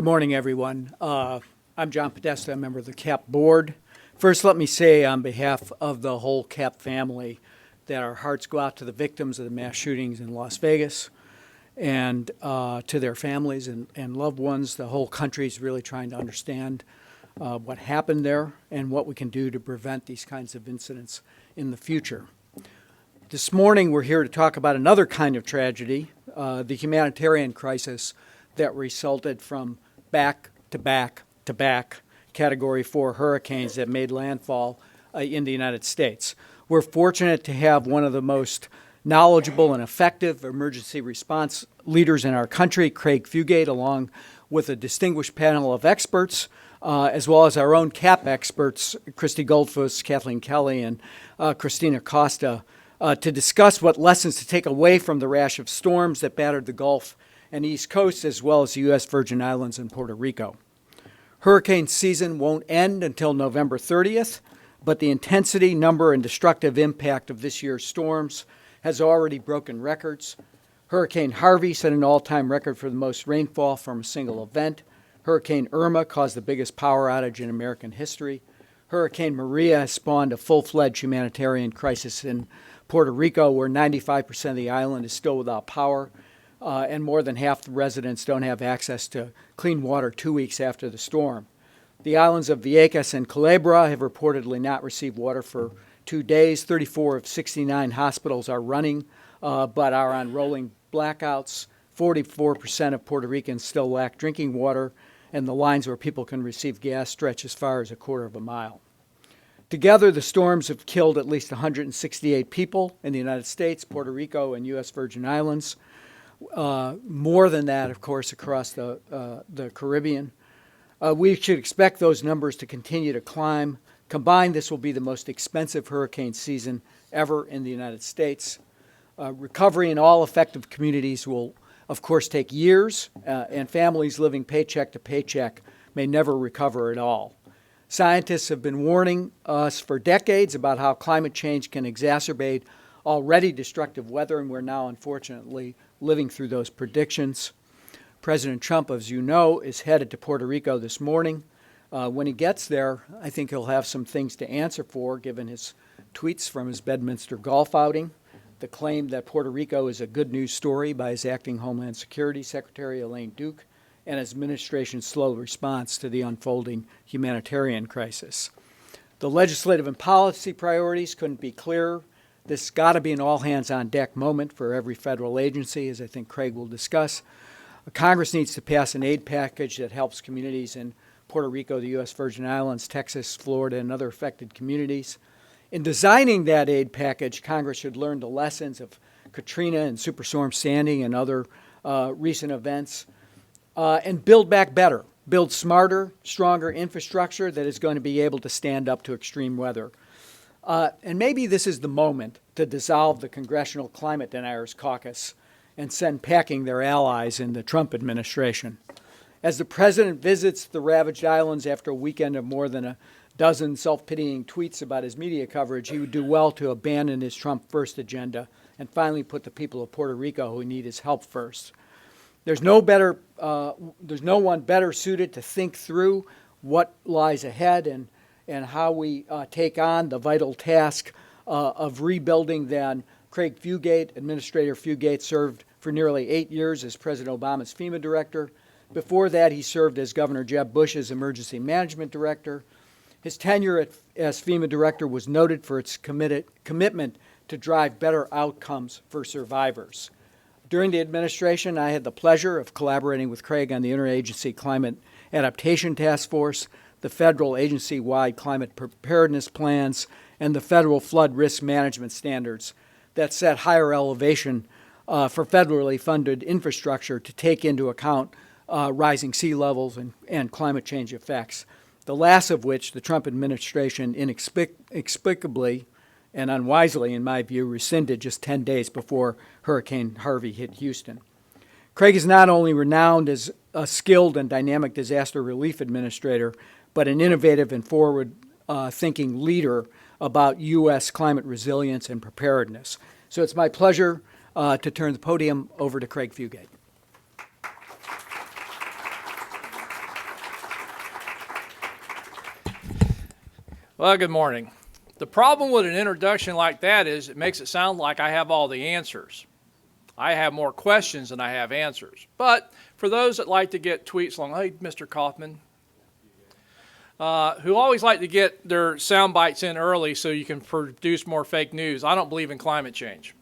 Good morning, everyone. I'm John Podesta, a member of the CAP board. First, let me say on behalf of the whole CAP family that our hearts go out to the victims of the mass shootings in Las Vegas and to their families and loved ones. The whole country is really trying to understand what happened there and what we can do to prevent these kinds of incidents in the future. This morning, we're here to talk about another kind of tragedy, the humanitarian crisis that resulted from back-to-back Category 4 hurricanes that made landfall in the United States. We're fortunate to have one of the most knowledgeable and effective emergency response leaders in our country, Craig Fugate, along with a distinguished panel of experts, as well as our own CAP experts, Christy Goldfuss, Kathleen Kelly, and Christina Costa, to discuss what lessons to take away from the rash of storms that battered the Gulf and East Coast, as well as the U.S. Virgin Islands and Puerto Rico. Hurricane season won't end until November 30th, but the intensity, number, and destructive impact of this year's storms has already broken records. Hurricane Harvey set an all-time record for the most rainfall from a single event. Hurricane Irma caused the biggest power outage in American history. Hurricane Maria has spawned a full-fledged humanitarian crisis in Puerto Rico, where 95% of the island is still without power, and more than half the residents don't have access to clean water 2 weeks after the storm. The islands of Vieques and Culebra have reportedly not received water for 2 days. 34 of 69 hospitals are running, but are on rolling blackouts. 44% of Puerto Ricans still lack drinking water, and the lines where people can receive gas stretch as far as a quarter of a mile. Together, the storms have killed at least 168 people in the United States, Puerto Rico, and U.S. Virgin Islands. More than that, of course, across the Caribbean. We should expect those numbers to continue to climb. Combined, this will be the most expensive hurricane season ever in the United States. Recovery in all affected communities will, of course, take years, and families living paycheck to paycheck may never recover at all. Scientists have been warning us for decades about how climate change can exacerbate already destructive weather, and we're now, unfortunately, living through those predictions. President Trump, as you know, is headed to Puerto Rico this morning. When he gets there, I think he'll have some things to answer for, given his tweets from his Bedminster golf outing, the claim that Puerto Rico is a good news story by his acting Homeland Security Secretary, Elaine Duke, and his administration's slow response to the unfolding humanitarian crisis. The legislative and policy priorities couldn't be clearer. This has got to be an all-hands-on-deck moment for every federal agency, as I think Craig will discuss. Congress needs to pass an aid package that helps communities in Puerto Rico, the U.S. Virgin Islands, Texas, Florida, and other affected communities. In designing that aid package, Congress should learn the lessons of Katrina and Superstorm Sandy and other recent events, and build back better, build smarter, stronger infrastructure that is going to be able to stand up to extreme weather. And maybe this is the moment to dissolve the Congressional Climate Deniers Caucus and send packing their allies in the Trump administration. As the president visits the ravaged islands after a weekend of more than a dozen self-pitying tweets about his media coverage, he would do well to abandon his Trump first agenda and finally put the people of Puerto Rico who need his help first. There's no one better suited to think through what lies ahead and how we take on the vital task of rebuilding than Craig Fugate. Administrator Fugate served for nearly 8 years as President Obama's FEMA director. Before that, he served as Governor Jeb Bush's emergency management director. His tenure as FEMA director was noted for its commitment to drive better outcomes for survivors. During the administration, I had the pleasure of collaborating with Craig on the Interagency Climate Adaptation Task Force, the federal agency-wide climate preparedness plans, and the federal flood risk management standards that set higher elevation for federally funded infrastructure to take into account rising sea levels and climate change effects, the last of which the Trump administration inexplicably and unwisely, in my view, rescinded just 10 days before Hurricane Harvey hit Houston. Craig is not only renowned as a skilled and dynamic disaster relief administrator, but an innovative and forward-thinking leader about U.S. climate resilience and preparedness. So it's my pleasure to turn the podium over to Craig Fugate. Well, good morning. The problem with an introduction like that is it makes it sound like I have all the answers. I have more questions than I have answers. But for those that like to get tweets along, hey, Mr. Kaufman, who always like to get their sound bites in early so you can produce more fake news, I don't believe in climate change.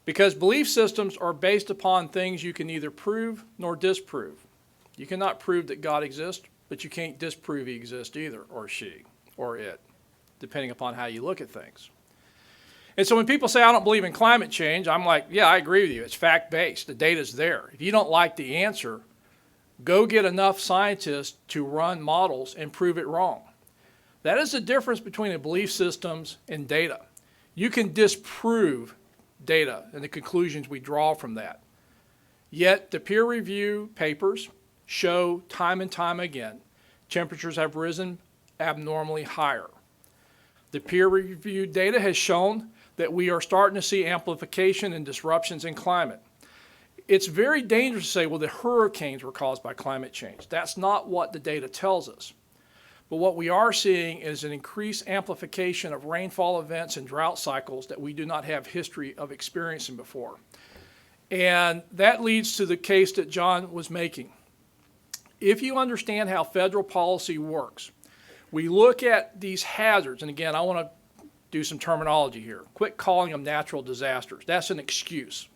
Because belief systems are based upon things you can neither prove nor disprove. You cannot prove that God exists, but you can't disprove he exists either, or she, or it, depending upon how you look at things. And so when people say, I don't believe in climate change, I'm like, yeah, I agree with you. It's fact-based. The data's there. If you don't like the answer, go get enough scientists to run models and prove it wrong. That is the difference between the belief systems and data. You can disprove data and the conclusions we draw from that. Yet the peer review papers show time and time again, temperatures have risen abnormally higher. The peer reviewed data has shown that we are starting to see amplification and disruptions in climate. It's very dangerous to say, well, the hurricanes were caused by climate change. That's not what the data tells us. But what we are seeing is an increased amplification of rainfall events and drought cycles that we do not have history of experiencing before. And that leads to the case that John was making. If you understand how federal policy works, we look at these hazards, and again, I want to do some terminology here. Quit calling them natural disasters. That's an excuse.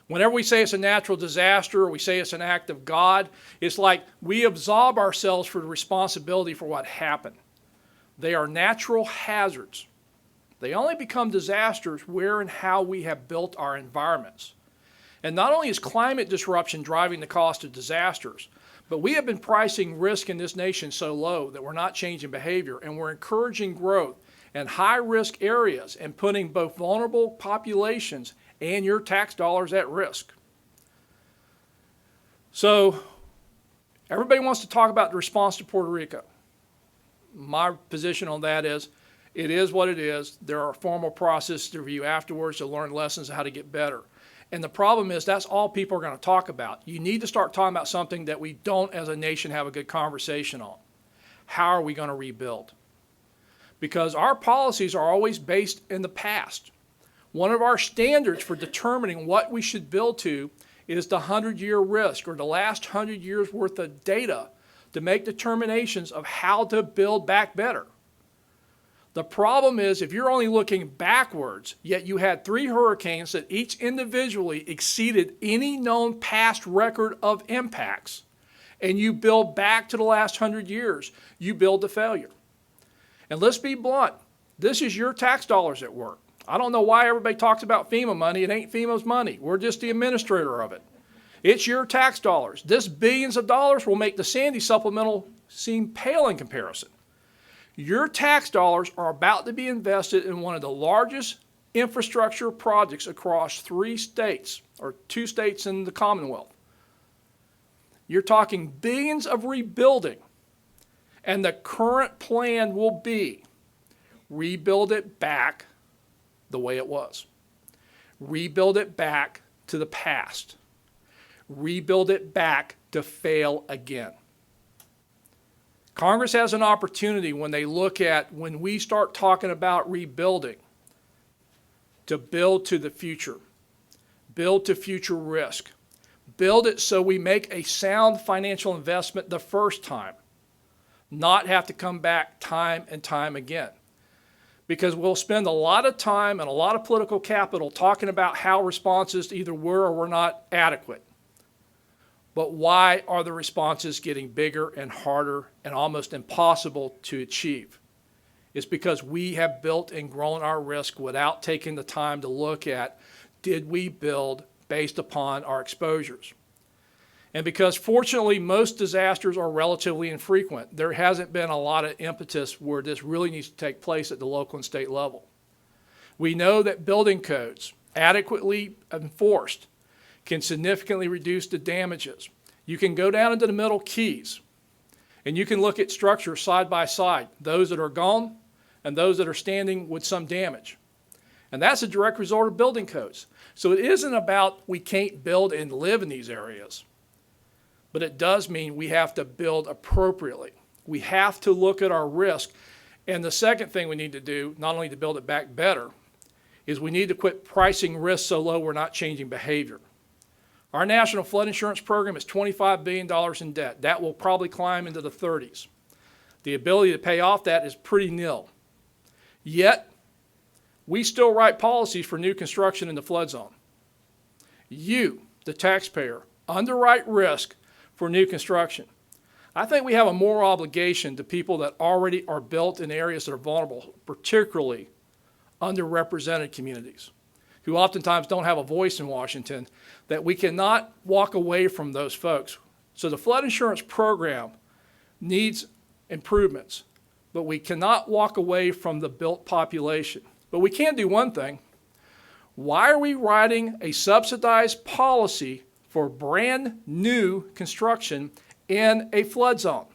Whenever we say it's a natural disaster or we say it's an act of God, it's like we absolve ourselves for the responsibility for what happened. They are natural hazards. They only become disasters where and how we have built our environments. And not only is climate disruption driving the cost of disasters, but we have been pricing risk in this nation so low that we're not changing behavior, and we're encouraging growth in high-risk areas and putting both vulnerable populations and your tax dollars at risk. So everybody wants to talk about the response to Puerto Rico. My position on that is, it is what it is. There are formal processes to review afterwards to learn lessons on how to get better. And the problem is that's all people are going to talk about. You need to start talking about something that we don't as a nation have a good conversation on. How are we going to rebuild? Because our policies are always based in the past. One of our standards for determining what we should build to is the 100-year risk, or the last 100 years worth of data to make determinations of how to build back better. The problem is if you're only looking backwards, yet you had 3 hurricanes that each individually exceeded any known past record of impacts, and you build back to the last 100 years, you build to failure. And let's be blunt, this is your tax dollars at work. I don't know why everybody talks about FEMA money. It ain't FEMA's money. We're just the administrator of it. It's your tax dollars. This billions of dollars will make the Sandy supplemental seem pale in comparison. Your tax dollars are about to be invested in one of the largest infrastructure projects across 3 states, or 2 states in the Commonwealth. You're talking billions of rebuilding, and the current plan will be rebuild it back the way it was. Rebuild it back to the past. Rebuild it back to fail again. Congress has an opportunity when they look at, when we start talking about rebuilding, to build to the future. Build to future risk. Build it so we make a sound financial investment the first time, not have to come back time and time again. Because we'll spend a lot of time and a lot of political capital talking about how responses either were or were not adequate. But why are the responses getting bigger and harder and almost impossible to achieve? It's because we have built and grown our risk without taking the time to look at, did we build based upon our exposures? And because fortunately most disasters are relatively infrequent, there hasn't been a lot of impetus where this really needs to take place at the local and state level. We know that building codes, adequately enforced, can significantly reduce the damages. You can go down into the Middle Keys and you can look at structures side by side, those that are gone and those that are standing with some damage. And that's a direct result of building codes. So it isn't about we can't build and live in these areas. But it does mean we have to build appropriately. We have to look at our risk. And the second thing we need to do, not only to build it back better, is we need to quit pricing risk so low we're not changing behavior. Our national flood insurance program is $25 billion in debt. That will probably climb into the 30s. The ability to pay off that is pretty nil. Yet, we still write policies for new construction in the flood zone. You, the taxpayer, underwrite risk for new construction. I think we have a moral obligation to people that already are built in areas that are vulnerable, particularly underrepresented communities, who oftentimes don't have a voice in Washington, that we cannot walk away from those folks. So the flood insurance program needs improvements, but we cannot walk away from the built population. But we can do one thing. Why are we writing a subsidized policy for brand new construction in a flood zone?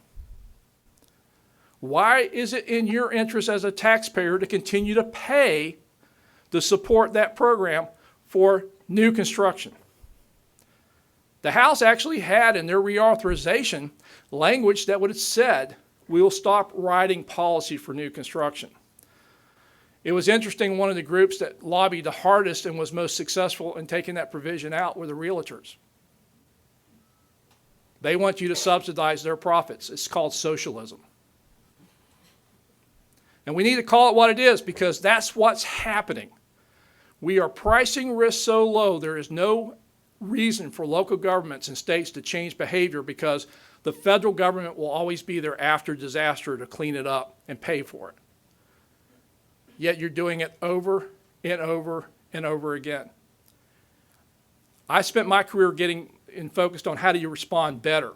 Why is it in your interest as a taxpayer to continue to pay to support that program for new construction? The House actually had in their reauthorization language that would have said, we will stop writing policy for new construction. It was interesting, one of the groups that lobbied the hardest and was most successful in taking that provision out were the realtors. They want you to subsidize their profits. It's called socialism. And we need to call it what it is, because that's what's happening. We are pricing risk so low, there is no reason for local governments and states to change behavior, because the federal government will always be there after disaster to clean it up and pay for it. Yet you're doing it over and over and over again. I spent my career getting focused on how do you respond better.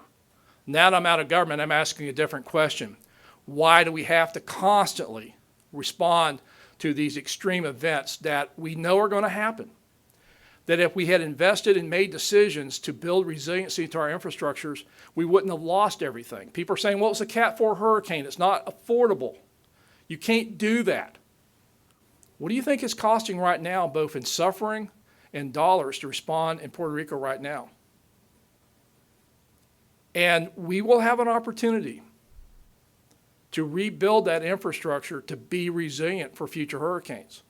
Now that I'm out of government, I'm asking a different question. Why do we have to constantly respond to these extreme events that we know are going to happen? That if we had invested and made decisions to build resiliency into our infrastructures, we wouldn't have lost everything. People are saying, well, it's a Cat 4 hurricane. It's not affordable. You can't do that. What do you think it's costing right now, both in suffering and dollars, to respond in Puerto Rico right now? And we will have an opportunity to rebuild that infrastructure to be resilient for future hurricanes,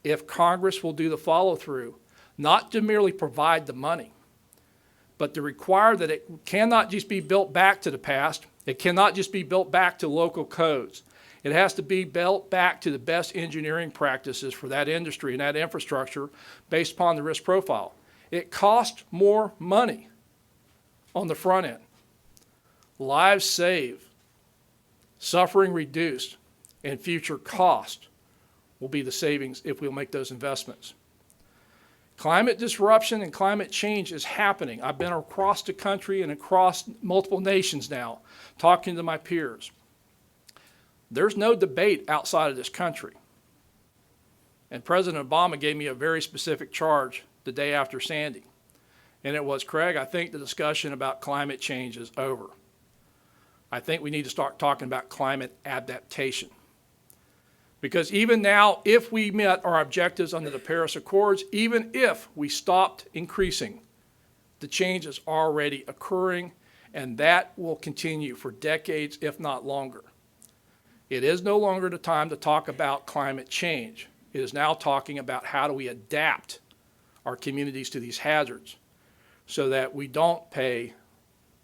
if Congress will do the follow-through, not to merely provide the money, but to require that it cannot just be built back to the past. It cannot just be built back to local codes. It has to be built back to the best engineering practices for that industry and that infrastructure based upon the risk profile. It costs more money on the front end. Lives saved, suffering reduced, and future cost will be the savings if we'll make those investments. Climate disruption and climate change is happening. I've been across the country and across multiple nations now, talking to my peers. There's no debate outside of this country. And President Obama gave me a very specific charge the day after Sandy. And it was, Craig, I think the discussion about climate change is over. I think we need to start talking about climate adaptation. Because even now, if we met our objectives under the Paris Accords, even if we stopped increasing, the change is already occurring, and that will continue for decades, if not longer. It is no longer the time to talk about climate change. It is now talking about how do we adapt our communities to these hazards so that we don't pay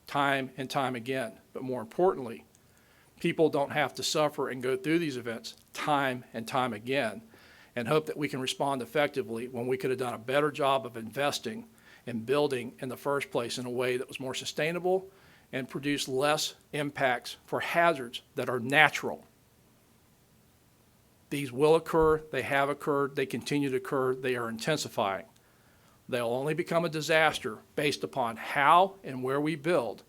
time and time again. But more importantly, people don't have to suffer and go through these events time and time again and hope that we can respond effectively when we could have done a better job of investing and building in the first place in a way that was more sustainable and produced less impacts for hazards that are natural. These will occur, they have occurred, they continue to occur, they are intensifying. They'll only become a disaster based upon how and where we build,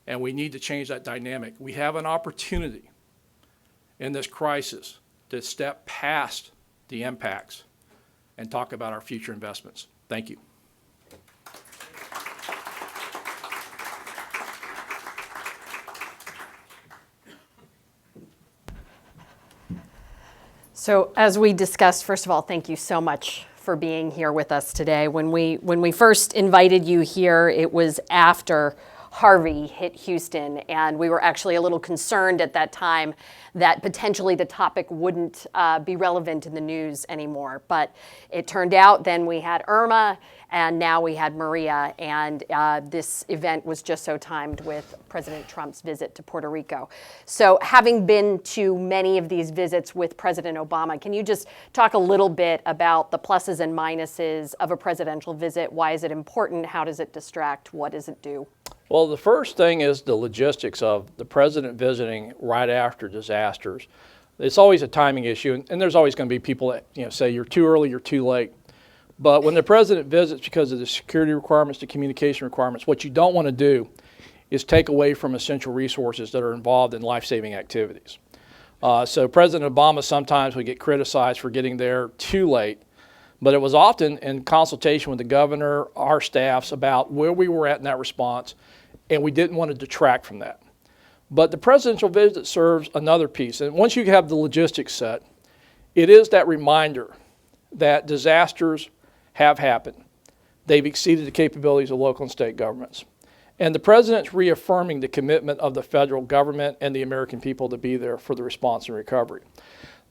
and we need to change that dynamic. We have an opportunity in this crisis to step past the impacts and talk about our future investments. Thank you. So as we discussed, first of all, thank you so much for being here with us today. When we first invited you here, it was after Harvey hit Houston, and we were actually a little concerned at that time that potentially the topic wouldn't be relevant in the news anymore. But it turned out then we had Irma, and now we had Maria, and this event was just so timed with President Trump's visit to Puerto Rico. So having been to many of these visits with President Obama, can you just talk a little bit about the pluses and minuses of a presidential visit? Why is it important? How does it distract? What does it do? Well, the first thing is the logistics of the president visiting right after disasters. It's always a timing issue, and there's always going to be people that say you're too early, you're too late. But when the president visits because of the security requirements, the communication requirements, what you don't want to do is take away from essential resources that are involved in life-saving activities. So President Obama sometimes would get criticized for getting there too late, but it was often in consultation with the governor, our staffs, about where we were at in that response, and we didn't want to detract from that. But the presidential visit serves another piece, and once you have the logistics set, it is that reminder that disasters have happened. They've exceeded the capabilities of local and state governments. And the president's reaffirming the commitment of the federal government and the American people to be there for the response and recovery.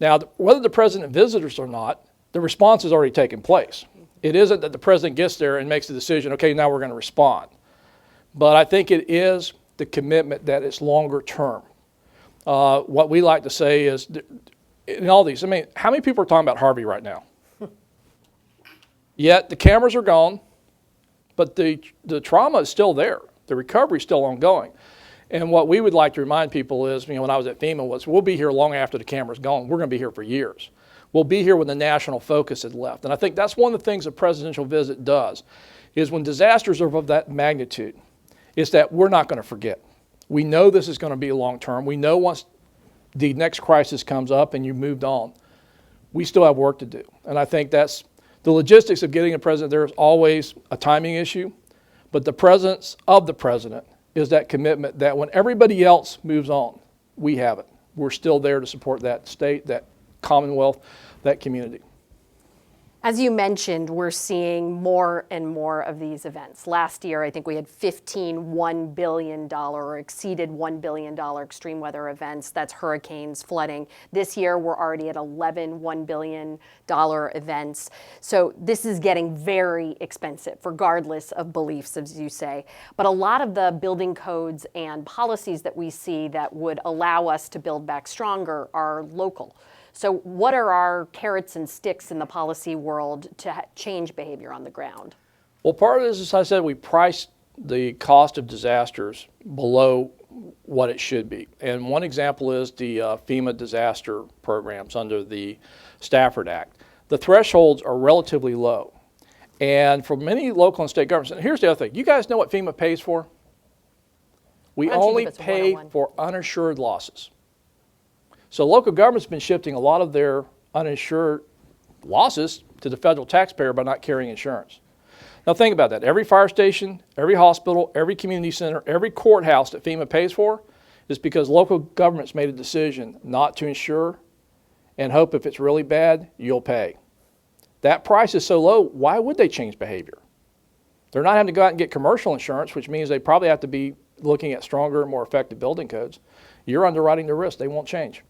Now, whether the president visits or not, the response has already taken place. It isn't that the president gets there and makes the decision, okay, now we're going to respond. But I think it is the commitment that it's longer term. What we like to say is, in all these, how many people are talking about Harvey right now? Yet the cameras are gone, but the trauma is still there. The recovery is still ongoing. And what we would like to remind people is, when I was at FEMA, was we'll be here long after the camera's gone. We're going to be here for years. We'll be here when the national focus has left. And I think that's one of the things a presidential visit does, is when disasters are of that magnitude, is that we're not going to forget. We know this is going to be long term. We know once the next crisis comes up and you've moved on, we still have work to do. And I think that's the logistics of getting a president there is always a timing issue, but the presence of the president is that commitment that when everybody else moves on, we have it. We're still there to support that state, that commonwealth, that community. As you mentioned, we're seeing more and more of these events. Last year, I think we had 15 $1 billion or exceeded $1 billion extreme weather events. That's hurricanes, flooding. This year, we're already at 11 $1 billion events. So this is getting very expensive, regardless of beliefs, as you say. But a lot of the building codes and policies that we see that would allow us to build back stronger are local. So what are our carrots and sticks in the policy world to change behavior on the ground? Well, part of this, as I said, we price the cost of disasters below what it should be. And one example is the FEMA disaster programs under the Stafford Act. The thresholds are relatively low. And for many local and state governments, and here's the other thing, you guys know what FEMA pays for? We only pay for uninsured losses. So local government's been shifting a lot of their uninsured losses to the federal taxpayer by not carrying insurance. Now think about that. Every fire station, every hospital, every community center, every courthouse that FEMA pays for is because local governments made a decision not to insure and hope if it's really bad, you'll pay. That price is so low, why would they change behavior? They're not having to go out and get commercial insurance, which means they probably have to be looking at stronger and more effective building codes. You're underwriting the risk. They won't change.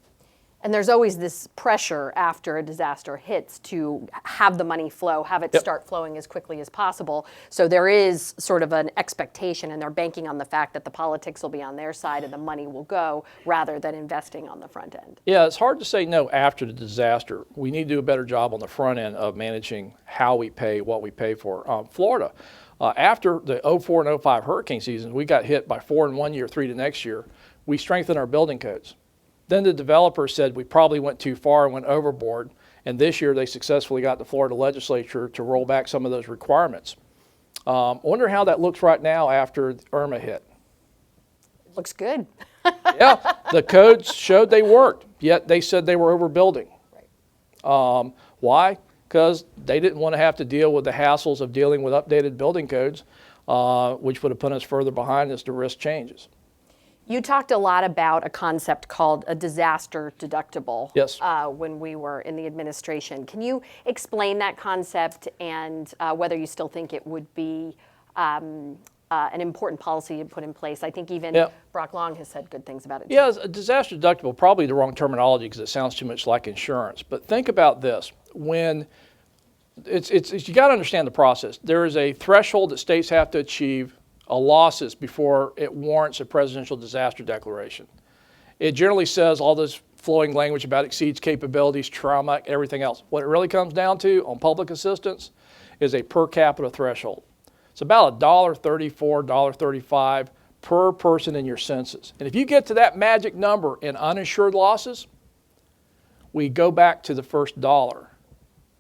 And there's always this pressure after a disaster hits to have the money flow, have it start flowing as quickly as possible. So there is sort of an expectation, and they're banking on the fact that the politics will be on their side and the money will go rather than investing on the front end. Yeah, it's hard to say no after the disaster. We need to do a better job on the front end of managing how we pay, what we pay for. Florida, after the 04 and 05 hurricane seasons, we got hit by 4 in one year, 3 the next year. We strengthened our building codes. Then the developer said we probably went too far and went overboard, and this year they successfully got the Florida legislature to roll back some of those requirements. I wonder how that looks right now after Irma hit. It looks good. Yeah, the codes showed they worked, yet they said they were overbuilding. Right. Why? Because they didn't want to have to deal with the hassles of dealing with updated building codes, which would have put us further behind as the risk changes. You talked a lot about a concept called a disaster deductible. Yes. When we were in the administration. Can you explain that concept and whether you still think it would be an important policy to put in place. I think even Yeah. Brock Long has said good things about it. Yeah, a disaster deductible, probably the wrong terminology because it sounds too much like insurance. But think about this. When it's you got to understand the process. There is a threshold that states have to achieve losses before it warrants a presidential disaster declaration. It generally says all this flowing language about exceeds capabilities, trauma, everything else. What it really comes down to on public assistance is a per capita threshold. It's about $1.34, $1.35 per person in your census. And if you get to that magic number in uninsured losses, we go back to the first dollar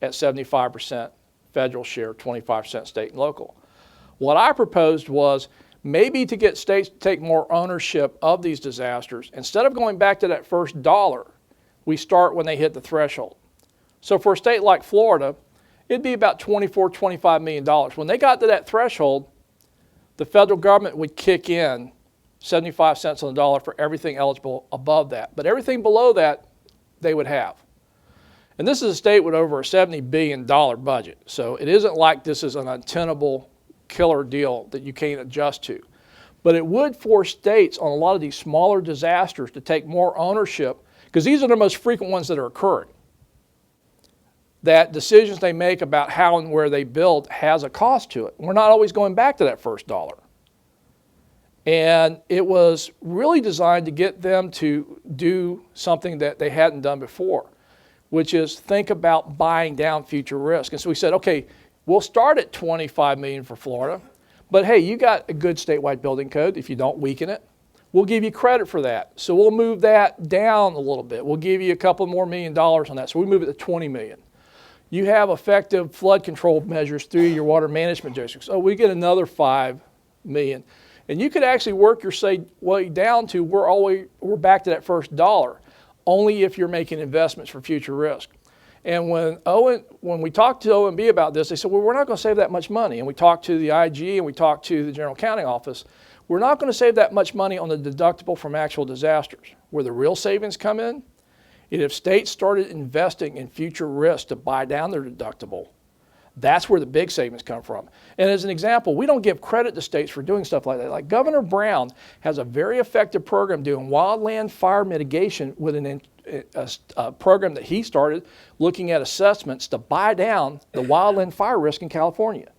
at 75% federal share, 25% state and local. What I proposed was maybe to get states to take more ownership of these disasters, instead of going back to that first dollar, we start when they hit the threshold. So for a state like Florida, it'd be about $24, $25 million. When they got to that threshold, the federal government would kick in 75 cents on the dollar for everything eligible above that. But everything below that, they would have. And this is a state with over a $70 billion budget. So it isn't like this is an untenable killer deal that you can't adjust to. But it would force states on a lot of these smaller disasters to take more ownership, because these are the most frequent ones that are occurring. That decisions they make about how and where they build has a cost to it. We're not always going back to that first dollar. And it was really designed to get them to do something that they hadn't done before, which is think about buying down future risk. And so we said, okay, we'll start at $25 million for Florida, but hey, you got a good statewide building code. If you don't weaken it, we'll give you credit for that. So we'll move that down a little bit. We'll give you a couple more $1 million on that. So we move it to $20 million. You have effective flood control measures through your water management districts. So we get another $5 million. And you could actually work your way down to we're back to that first dollar, only if you're making investments for future risk. And when we talked to OMB about this, they said, well, we're not going to save that much money. And we talked to the IG and we talked to the General Accounting Office. We're not going to save that much money on the deductible from actual disasters. Where the real savings come in, if states started investing in future risk to buy down their deductible, that's where the big savings come from. And as an example, we don't give credit to states for doing stuff like that. Like Governor Brown has a very effective program doing wildland fire mitigation with a program that he started looking at assessments to buy down the wildland fire risk in California.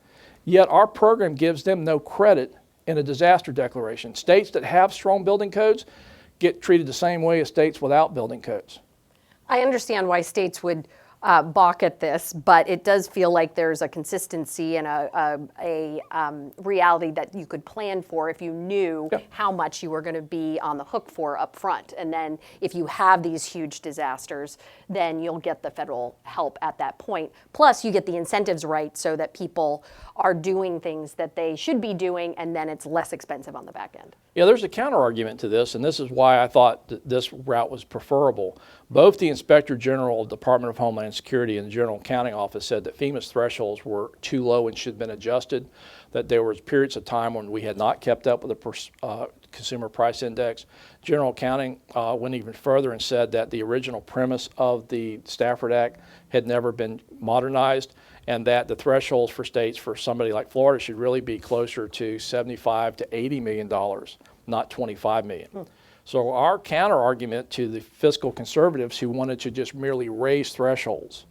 Yet our program gives them no credit in a disaster declaration. States that have strong building codes get treated the same way as states without building codes. I understand why states would balk at this, but it does feel like there's a consistency and a reality that you could plan for if you knew how much you were going to be on the hook for up front. And then if you have these huge disasters, then you'll get the federal help at that point. Plus, you get the incentives right so that people are doing things that they should be doing, and then it's less expensive on the back end. Yeah, there's a counter argument to this, and this is why I thought that this route was preferable. Both the Inspector General of the Department of Homeland Security and the General Accounting Office said that FEMA's thresholds were too low and should have been adjusted, that there was periods of time when we had not kept up with the Consumer Price Index. General Accounting went even further and said that the original premise of the Stafford Act had never been modernized, and that the thresholds for states for somebody like Florida should really be closer to $75 to $80 million, not $25 million. So our counter argument to the fiscal conservatives who wanted to just merely raise thresholds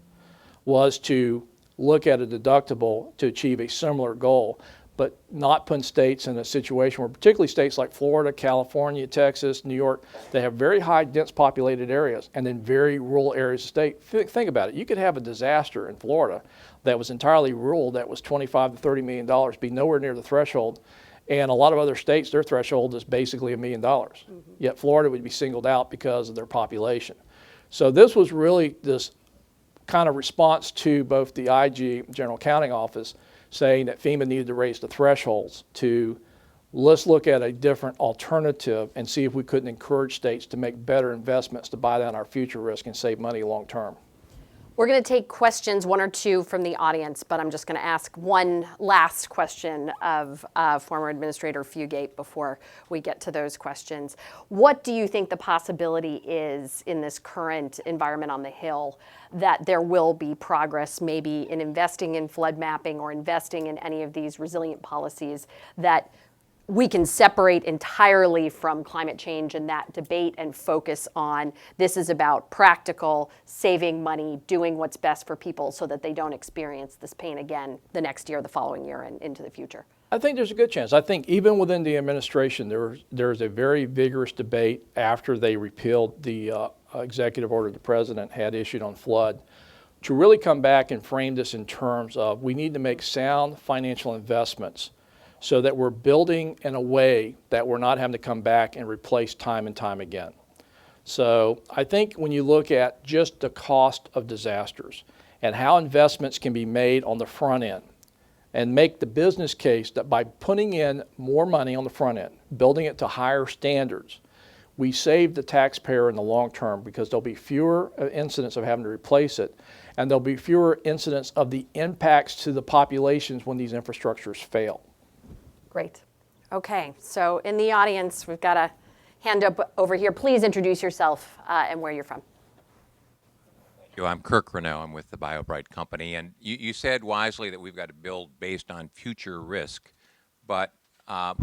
was to look at a deductible to achieve a similar goal, but not put states in a situation where, particularly states like Florida, California, Texas, New York, they have very high dense populated areas and then very rural areas of state. Think about it. You could have a disaster in Florida that was entirely rural, that was $25 to $30 million, be nowhere near the threshold. And a lot of other states, their threshold is basically $1 million. Yet Florida would be singled out because of their population. So this was really this kind of response to both the IG, General Accounting Office, saying that FEMA needed to raise the thresholds to let's look at a different alternative and see if we couldn't encourage states to make better investments to buy down our future risk and save money long term. We're going to take questions, one or two from the audience, but I'm just going to ask one last question of former Administrator Fugate before we get to those questions. What do you think the possibility is in this current environment on the Hill that there will be progress maybe in investing in flood mapping or investing in any of these resilient policies that we can separate entirely from climate change and that debate and focus on this is about practical, saving money, doing what's best for people so that they don't experience this pain again the next year, the following year, and into the future? I think there's a good chance. I think even within the administration, there's a very vigorous debate after they repealed the executive order the president had issued on flood to really come back and frame this in terms of we need to make sound financial investments so that we're building in a way that we're not having to come back and replace time and time again. So I think when you look at just the cost of disasters and how investments can be made on the front end and make the business case that by putting in more money on the front end, building it to higher standards, we save the taxpayer in the long term because there'll be fewer incidents of having to replace it, and there'll be fewer incidents of the impacts to the populations when these infrastructures fail. Great. Okay, so in the audience, we've got a hand up over here. Please introduce yourself and where you're from. Thank you. I'm Kirk Renault. I'm with the BioBright company. And you said wisely that we've got to build based on future risk. But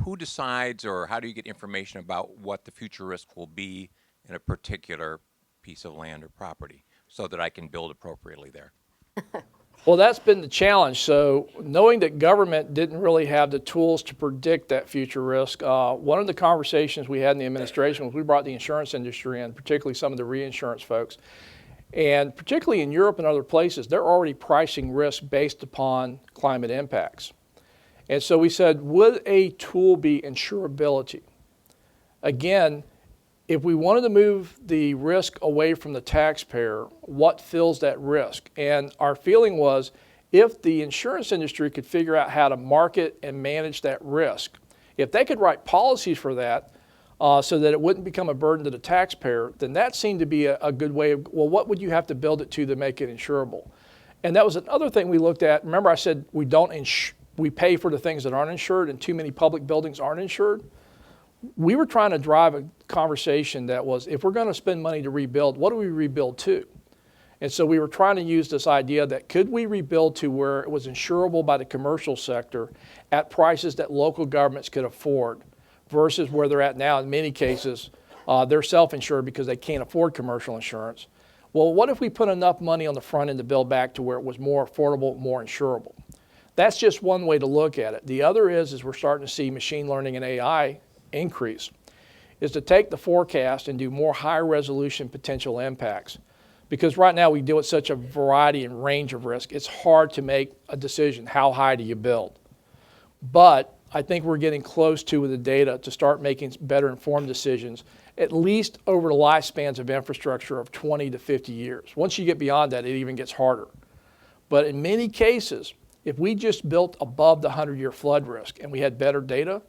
who decides or how do you get information about what the future risk will be in a particular piece of land or property so that I can build appropriately there? Well, that's been the challenge. So knowing that government didn't really have the tools to predict that future risk, one of the conversations we had in the administration was we brought the insurance industry in, particularly some of the reinsurance folks. And particularly in Europe and other places, they're already pricing risk based upon climate impacts. And so we said, would a tool be insurability? Again, if we wanted to move the risk away from the taxpayer, what fills that risk? And our feeling was if the insurance industry could figure out how to market and manage that risk, if they could write policies for that so that it wouldn't become a burden to the taxpayer, then that seemed to be a good way of, well, what would you have to build it to make it insurable? And that was another thing we looked at. Remember I said we pay for the things that aren't insured and too many public buildings aren't insured? We were trying to drive a conversation that was, if we're going to spend money to rebuild, what do we rebuild to? And so we were trying to use this idea that could we rebuild to where it was insurable by the commercial sector at prices that local governments could afford versus where they're at now. In many cases, they're self-insured because they can't afford commercial insurance. Well, what if we put enough money on the front end to build back to where it was more affordable, more insurable? That's just one way to look at it. The other is we're starting to see machine learning and AI increase, is to take the forecast and do more high resolution potential impacts. Because right now we deal with such a variety and range of risk, it's hard to make a decision, how high do you build? But I think we're getting close to with the data to start making better informed decisions, at least over the lifespans of infrastructure of 20 to 50 years. Once you get beyond that, it even gets harder. But in many cases, if we just built above the 100-year flood risk and we had better data,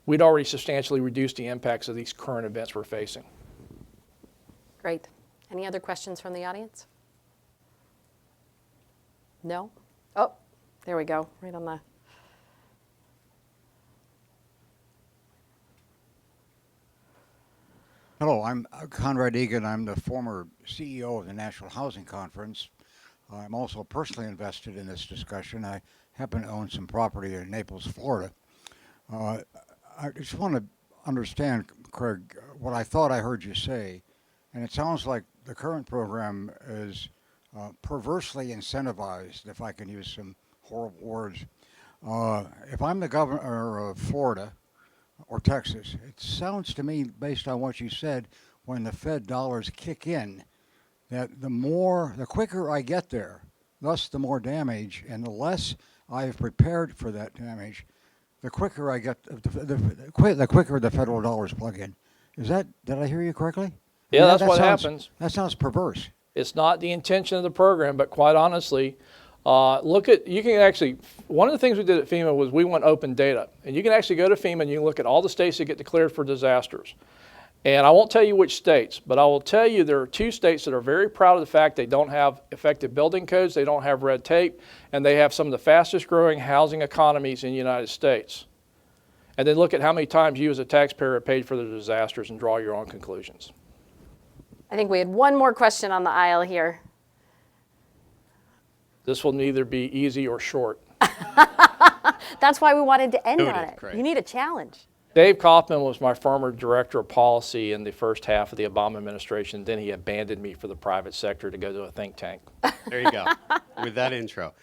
we'd already substantially reduced the impacts of these current events we're facing. Great. Any other questions from the audience? No? Oh, there we go, right on the... Hello, I'm Conrad Egan. I'm the former CEO of the National Housing Conference. I'm also personally invested in this discussion. I happen to own some property in Naples, Florida. I just want to understand, Craig, what I thought I heard you say, and it sounds like the current program is perversely incentivized, if I can use some horrible words. If I'm the governor of Florida or Texas, it sounds to me, based on what you said, when the Fed dollars kick in, that the quicker I get there, thus the more damage, and the less I've prepared for that damage, the quicker I get, the quicker the federal dollars plug in. Did I hear you correctly? Yeah, that's what happens. That sounds perverse. It's not the intention of the program, but quite honestly, you can actually, one of the things we did at FEMA was we went open data. And you can actually go to FEMA and you can look at all the states that get declared for disasters. And I won't tell you which states, but I will tell you there are 2 states that are very proud of the fact they don't have effective building codes, they don't have red tape, and they have some of the fastest growing housing economies in the United States. And then look at how many times you as a taxpayer have paid for the disasters and draw your own conclusions. I think we had one more question on the aisle here. This will neither be easy or short. That's why we wanted to end on it. Craig. You need a challenge. Dave Kaufman was my former director of policy in the first half of the Obama administration. Then he abandoned me for the private sector to go to a think tank. There you go. With that intro.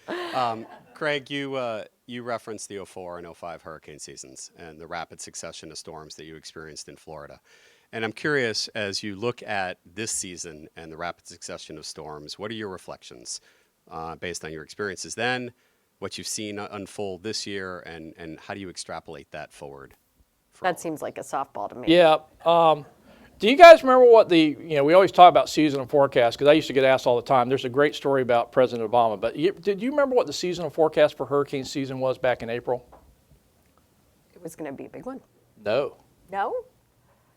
Craig, you referenced the '04 and '05 hurricane seasons and the rapid succession of storms that you experienced in Florida. And I'm curious, as you look at this season and the rapid succession of storms, what are your reflections based on your experiences then, what you've seen unfold this year, and how do you extrapolate that forward? That seems like a softball to me. Yeah. Do you guys remember what we always talk about seasonal forecast, because I used to get asked all the time. There's a great story about President Obama, but did you remember what the seasonal forecast for hurricane season was back in April? It was going to be a big one. No. No?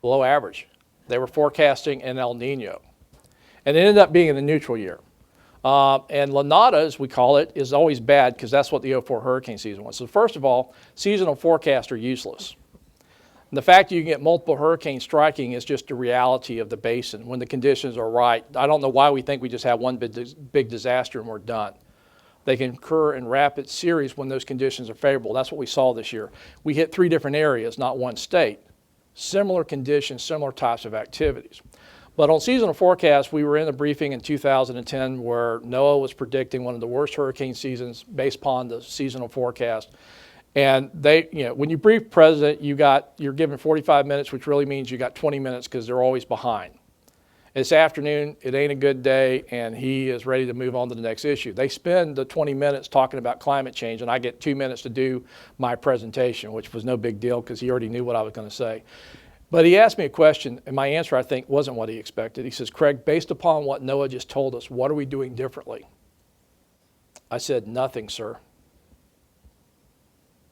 Below average. They were forecasting an El Nino. And it ended up being in the neutral year. And La Nada, as we call it, is always bad because that's what the '04 hurricane season was. So first of all, seasonal forecasts are useless. And the fact that you can get multiple hurricanes striking is just a reality of the basin when the conditions are right. I don't know why we think we just have one big disaster and we're done. They can occur in rapid series when those conditions are favorable. That's what we saw this year. We hit 3 different areas, not one state. Similar conditions, similar types of activities. But on seasonal forecasts, we were in a briefing in 2010 where NOAA was predicting one of the worst hurricane seasons based upon the seasonal forecast. And they, when you brief president, you're given 45 minutes, which really means you got 20 minutes because they're always behind. This afternoon, it ain't a good day, and he is ready to move on to the next issue. They spend the 20 minutes talking about climate change, and I get 2 minutes to do my presentation, which was no big deal because he already knew what I was going to say. But he asked me a question, and my answer, I think, wasn't what he expected. He says, Craig, based upon what NOAA just told us, what are we doing differently? I said, nothing, sir.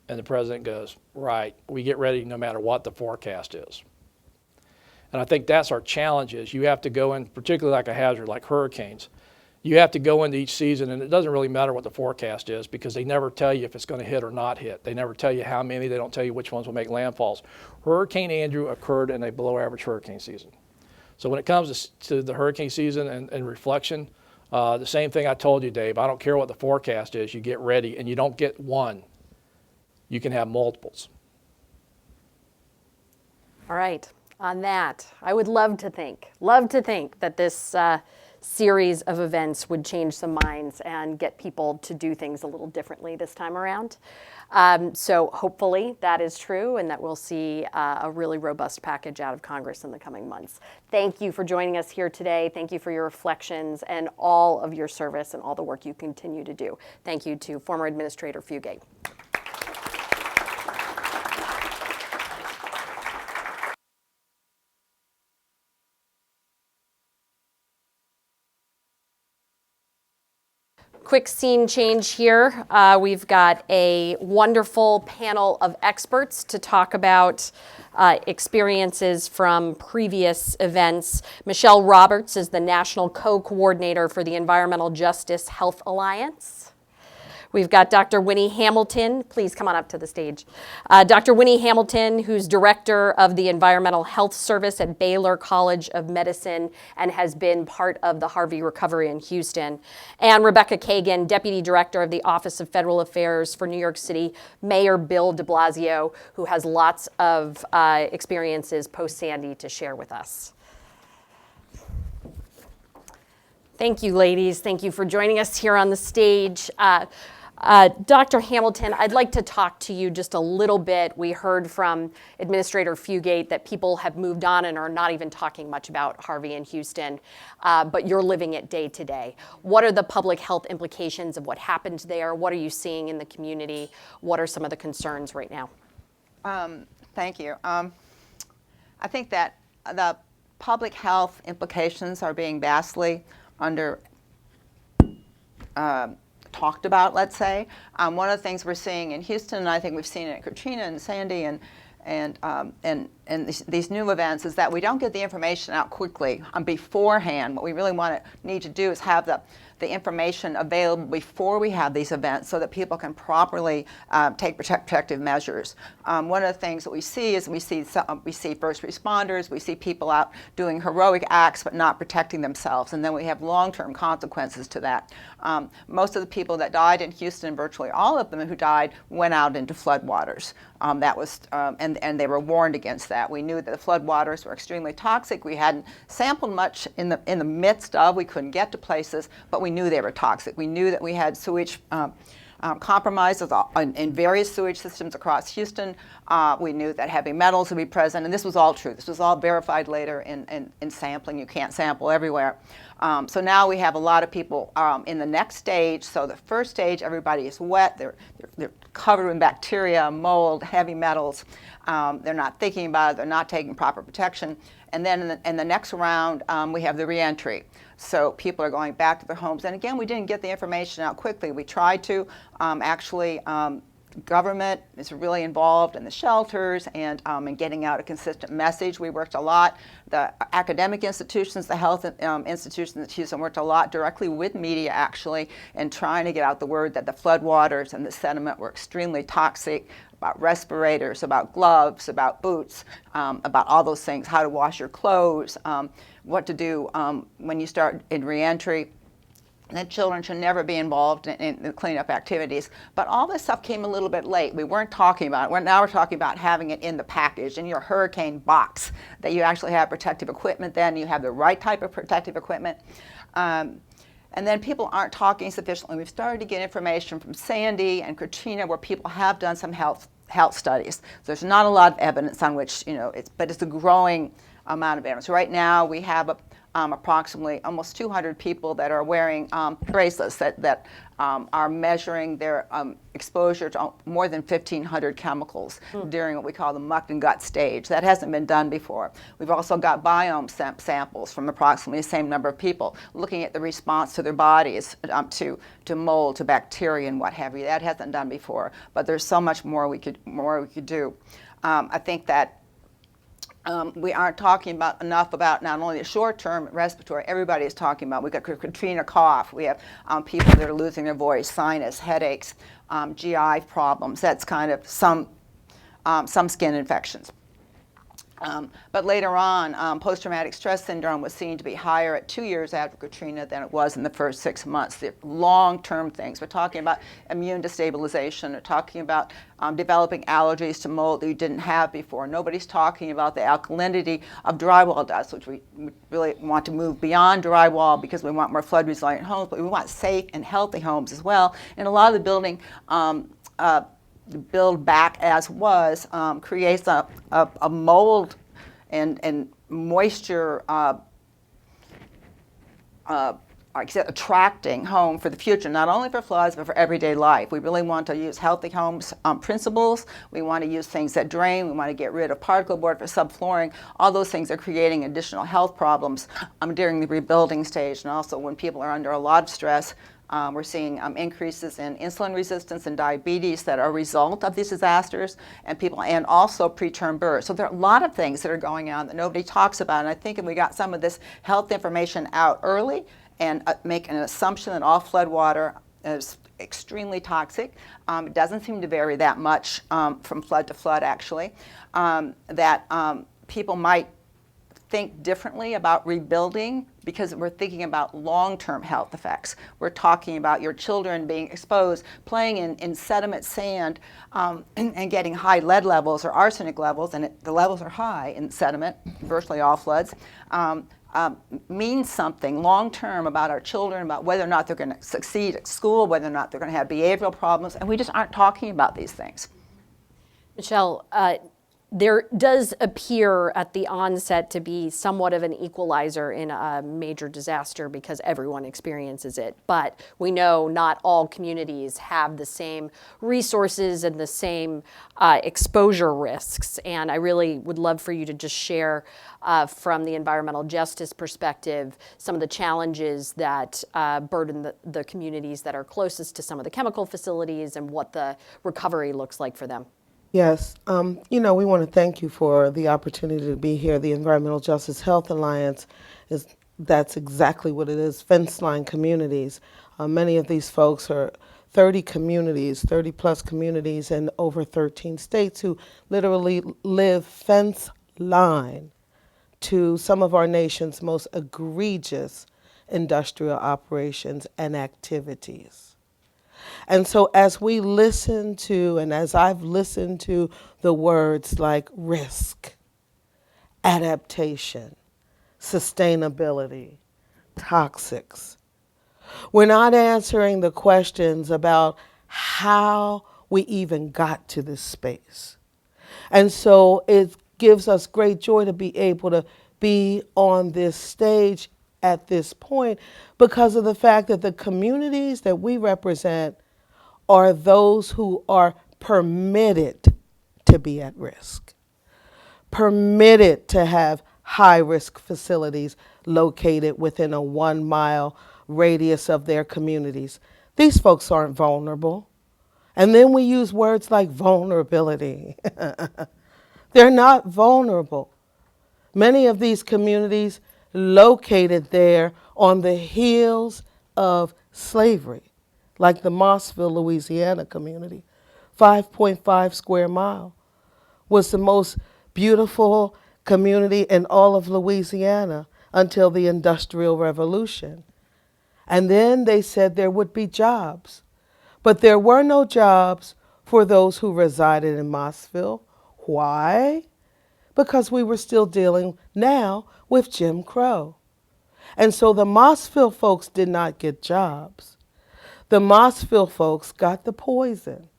And the president goes, right, we get ready no matter what the forecast is. And I think that's our challenge is you have to go in, particularly like a hazard like hurricanes, you have to go into each season, and it doesn't really matter what the forecast is because they never tell you if it's going to hit or not hit. They never tell you how many. They don't tell you which ones will make landfalls. Hurricane Andrew occurred in a below average hurricane season. So when it comes to the hurricane season and reflection, the same thing I told you, Dave. I don't care what the forecast is. You get ready, and you don't get one. You can have multiples. All right. On that, I would love to think that this series of events would change some minds and get people to do things a little differently this time around. So hopefully that is true and that we'll see a really robust package out of Congress in the coming months. Thank you for joining us here today. Thank you for your reflections and all of your service and all the work you continue to do. Thank you to former Administrator Fugate. Quick scene change here. We've got a wonderful panel of experts to talk about experiences from previous events. Michelle Roberts is the National Co-Coordinator for the Environmental Justice Health Alliance. We've got Dr. Winnie Hamilton. Please come on up to the stage. Dr. Winnie Hamilton, who's Director of the Environmental Health Service at Baylor College of Medicine and has been part of the Harvey recovery in Houston. And Rebecca Kagan, Deputy Director of the Office of Federal Affairs for New York City Mayor Bill de Blasio, who has lots of experiences post-Sandy to share with us. Thank you, ladies. Thank you for joining us here on the stage. Dr. Hamilton, I'd like to talk to you just a little bit. We heard from Administrator Fugate that people have moved on and are not even talking much about Harvey in Houston, but you're living it day to day. What are the public health implications of what happened there? What are you seeing in the community? What are some of the concerns right now? Thank you. I think that the public health implications are being vastly talked about, let's say. One of the things we're seeing in Houston, and I think we've seen it in Katrina and Sandy and these new events, is that we don't get the information out quickly beforehand. What we really need to do is have the the information available before we have these events so that people can properly take protective measures. One of the things that we see is we see first responders, we see people out doing heroic acts but not protecting themselves, and then we have long-term consequences to that. Most of the people that died in Houston, virtually all of them who died, went out into floodwaters. And they were warned against that. We knew that the floodwaters were extremely toxic. We hadn't sampled much in the midst of. We couldn't get to places, but we knew they were toxic. We knew that we had sewage compromises in various sewage systems across Houston. We knew that heavy metals would be present, and this was all true. This was all verified later in sampling. You can't sample everywhere. So now we have a lot of people in the next stage. So the first stage, everybody is wet. They're covered in bacteria, mold, heavy metals. They're not thinking about it. They're not taking proper protection. And then in the next round, we have the reentry. So people are going back to their homes. And again, we didn't get the information out quickly. We tried to. Government is really involved in the shelters and in getting out a consistent message. We worked a lot. The academic institutions, the health institutions in Houston worked a lot directly with media, actually, in trying to get out the word that the floodwaters and the sediment were extremely toxic, about respirators, about gloves, about boots, about all those things, how to wash your clothes, what to do when you start in reentry. That children should never be involved in the cleanup activities. But all this stuff came a little bit late. We weren't talking about it. Now we're talking about having it in the package, in your hurricane box, that you actually have protective equipment then, you have the right type of protective equipment. And then people aren't talking sufficiently. We've started to get information from Sandy and Katrina where people have done some health studies. So there's not a lot of evidence on which, but it's a growing amount of evidence. Right now we have approximately almost 200 people that are wearing bracelets that are measuring their exposure to more than 1,500 chemicals during what we call the muck and gut stage. That hasn't been done before. We've also got biome samples from approximately the same number of people, looking at the response to their bodies to mold, to bacteria, and what have you. That hasn't done before, but there's so much more we could do. I think that we aren't talking enough about not only the short-term respiratory. Everybody is talking about. We've got Katrina cough. We have people that are losing their voice, sinus, headaches, GI problems. That's kind of some skin infections. But later on, post-traumatic stress syndrome was seen to be higher at 2 years after Katrina than it was in the first 6 months. The long-term things. We're talking about immune destabilization. We're talking about developing allergies to mold that you didn't have before. Nobody's talking about the alkalinity of drywall dust, which we really want to move beyond drywall because we want more flood-resilient homes, but we want safe and healthy homes as well. And a lot of the building build back as was creates a mold and moisture attracting home for the future, not only for floods but for everyday life. We really want to use healthy homes principles. We want to use things that drain. We want to get rid of particle board for subflooring. All those things are creating additional health problems during the rebuilding stage, and also when people are under a lot of stress. We're seeing increases in insulin resistance and diabetes that are a result of these disasters, and also preterm birth. So there are a lot of things that are going on that nobody talks about. And I think if we got some of this health information out early and make an assumption that all flood water is extremely toxic, it doesn't seem to vary that much from flood to flood, actually, that people might think differently about rebuilding because we're thinking about long-term health effects. We're talking about your children being exposed, playing in sediment sand, and getting high lead levels or arsenic levels, and the levels are high in sediment, virtually all floods, means something long-term about our children, about whether or not they're going to succeed at school, whether or not they're going to have behavioral problems, and we just aren't talking about these things. Michelle, there does appear at the onset to be somewhat of an equalizer in a major disaster because everyone experiences it. But we know not all communities have the same resources and the same exposure risks. And I really would love for you to just share from the environmental justice perspective some of the challenges that burden the communities that are closest to some of the chemical facilities and what the recovery looks like for them. Yes, we want to thank you for the opportunity to be here. The Environmental Justice Health Alliance is that's exactly what it is, fence line communities. Many of these folks are 30 communities, 30 plus communities in over 13 states who literally live fence line to some of our nation's most egregious industrial operations and activities. And so as we listen to, and as I've listened to the words like risk, adaptation, sustainability, toxics, we're not answering the questions about how we even got to this space. And so it gives us great joy to be able to be on this stage at this point because of the fact that the communities that we represent are those who are permitted to be at risk, permitted to have high-risk facilities located within a 1-mile radius of their communities. These folks aren't vulnerable. And then we use words like vulnerability. They're not vulnerable. Many of these communities located there on the heels of slavery, like the Mossville, Louisiana community, 5.5 square mile, was the most beautiful community in all of Louisiana until the Industrial Revolution. And then they said there would be jobs. But there were no jobs for those who resided in Mossville. Why? Because we were still dealing now with Jim Crow. And so the Mossville folks did not get jobs. The Mossville folks got the poison.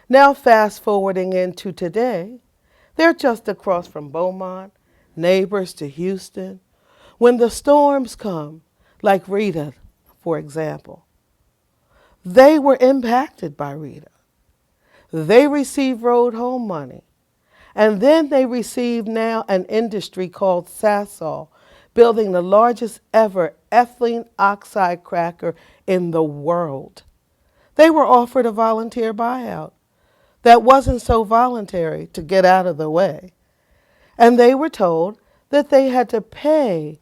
Now fast forwarding into today, they're just across from Beaumont, neighbors to Houston. When the storms come, like Rita, for example, they were impacted by Rita. They received road home money. And then they received now an industry called Sasol, building the largest ever ethylene oxide cracker in the world. They were offered a volunteer buyout that wasn't so voluntary to get out of the way. And they were told that they had to pay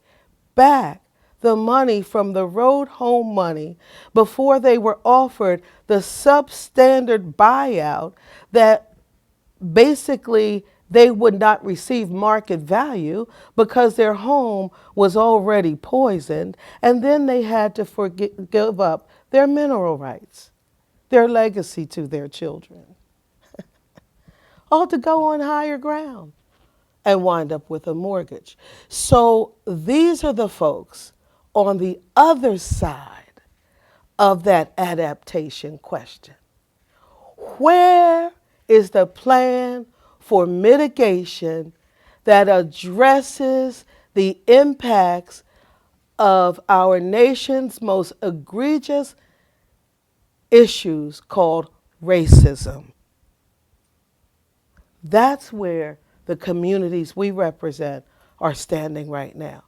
back the money from the road home money before they were offered the substandard buyout that basically they would not receive market value because their home was already poisoned, and then they had to give up their mineral rights, their legacy to their children, all to go on higher ground and wind up with a mortgage. So these are the folks on the other side of that adaptation question. Where is the plan for mitigation that addresses the impacts of our nation's most egregious issues called racism? That's where the communities we represent are standing right now.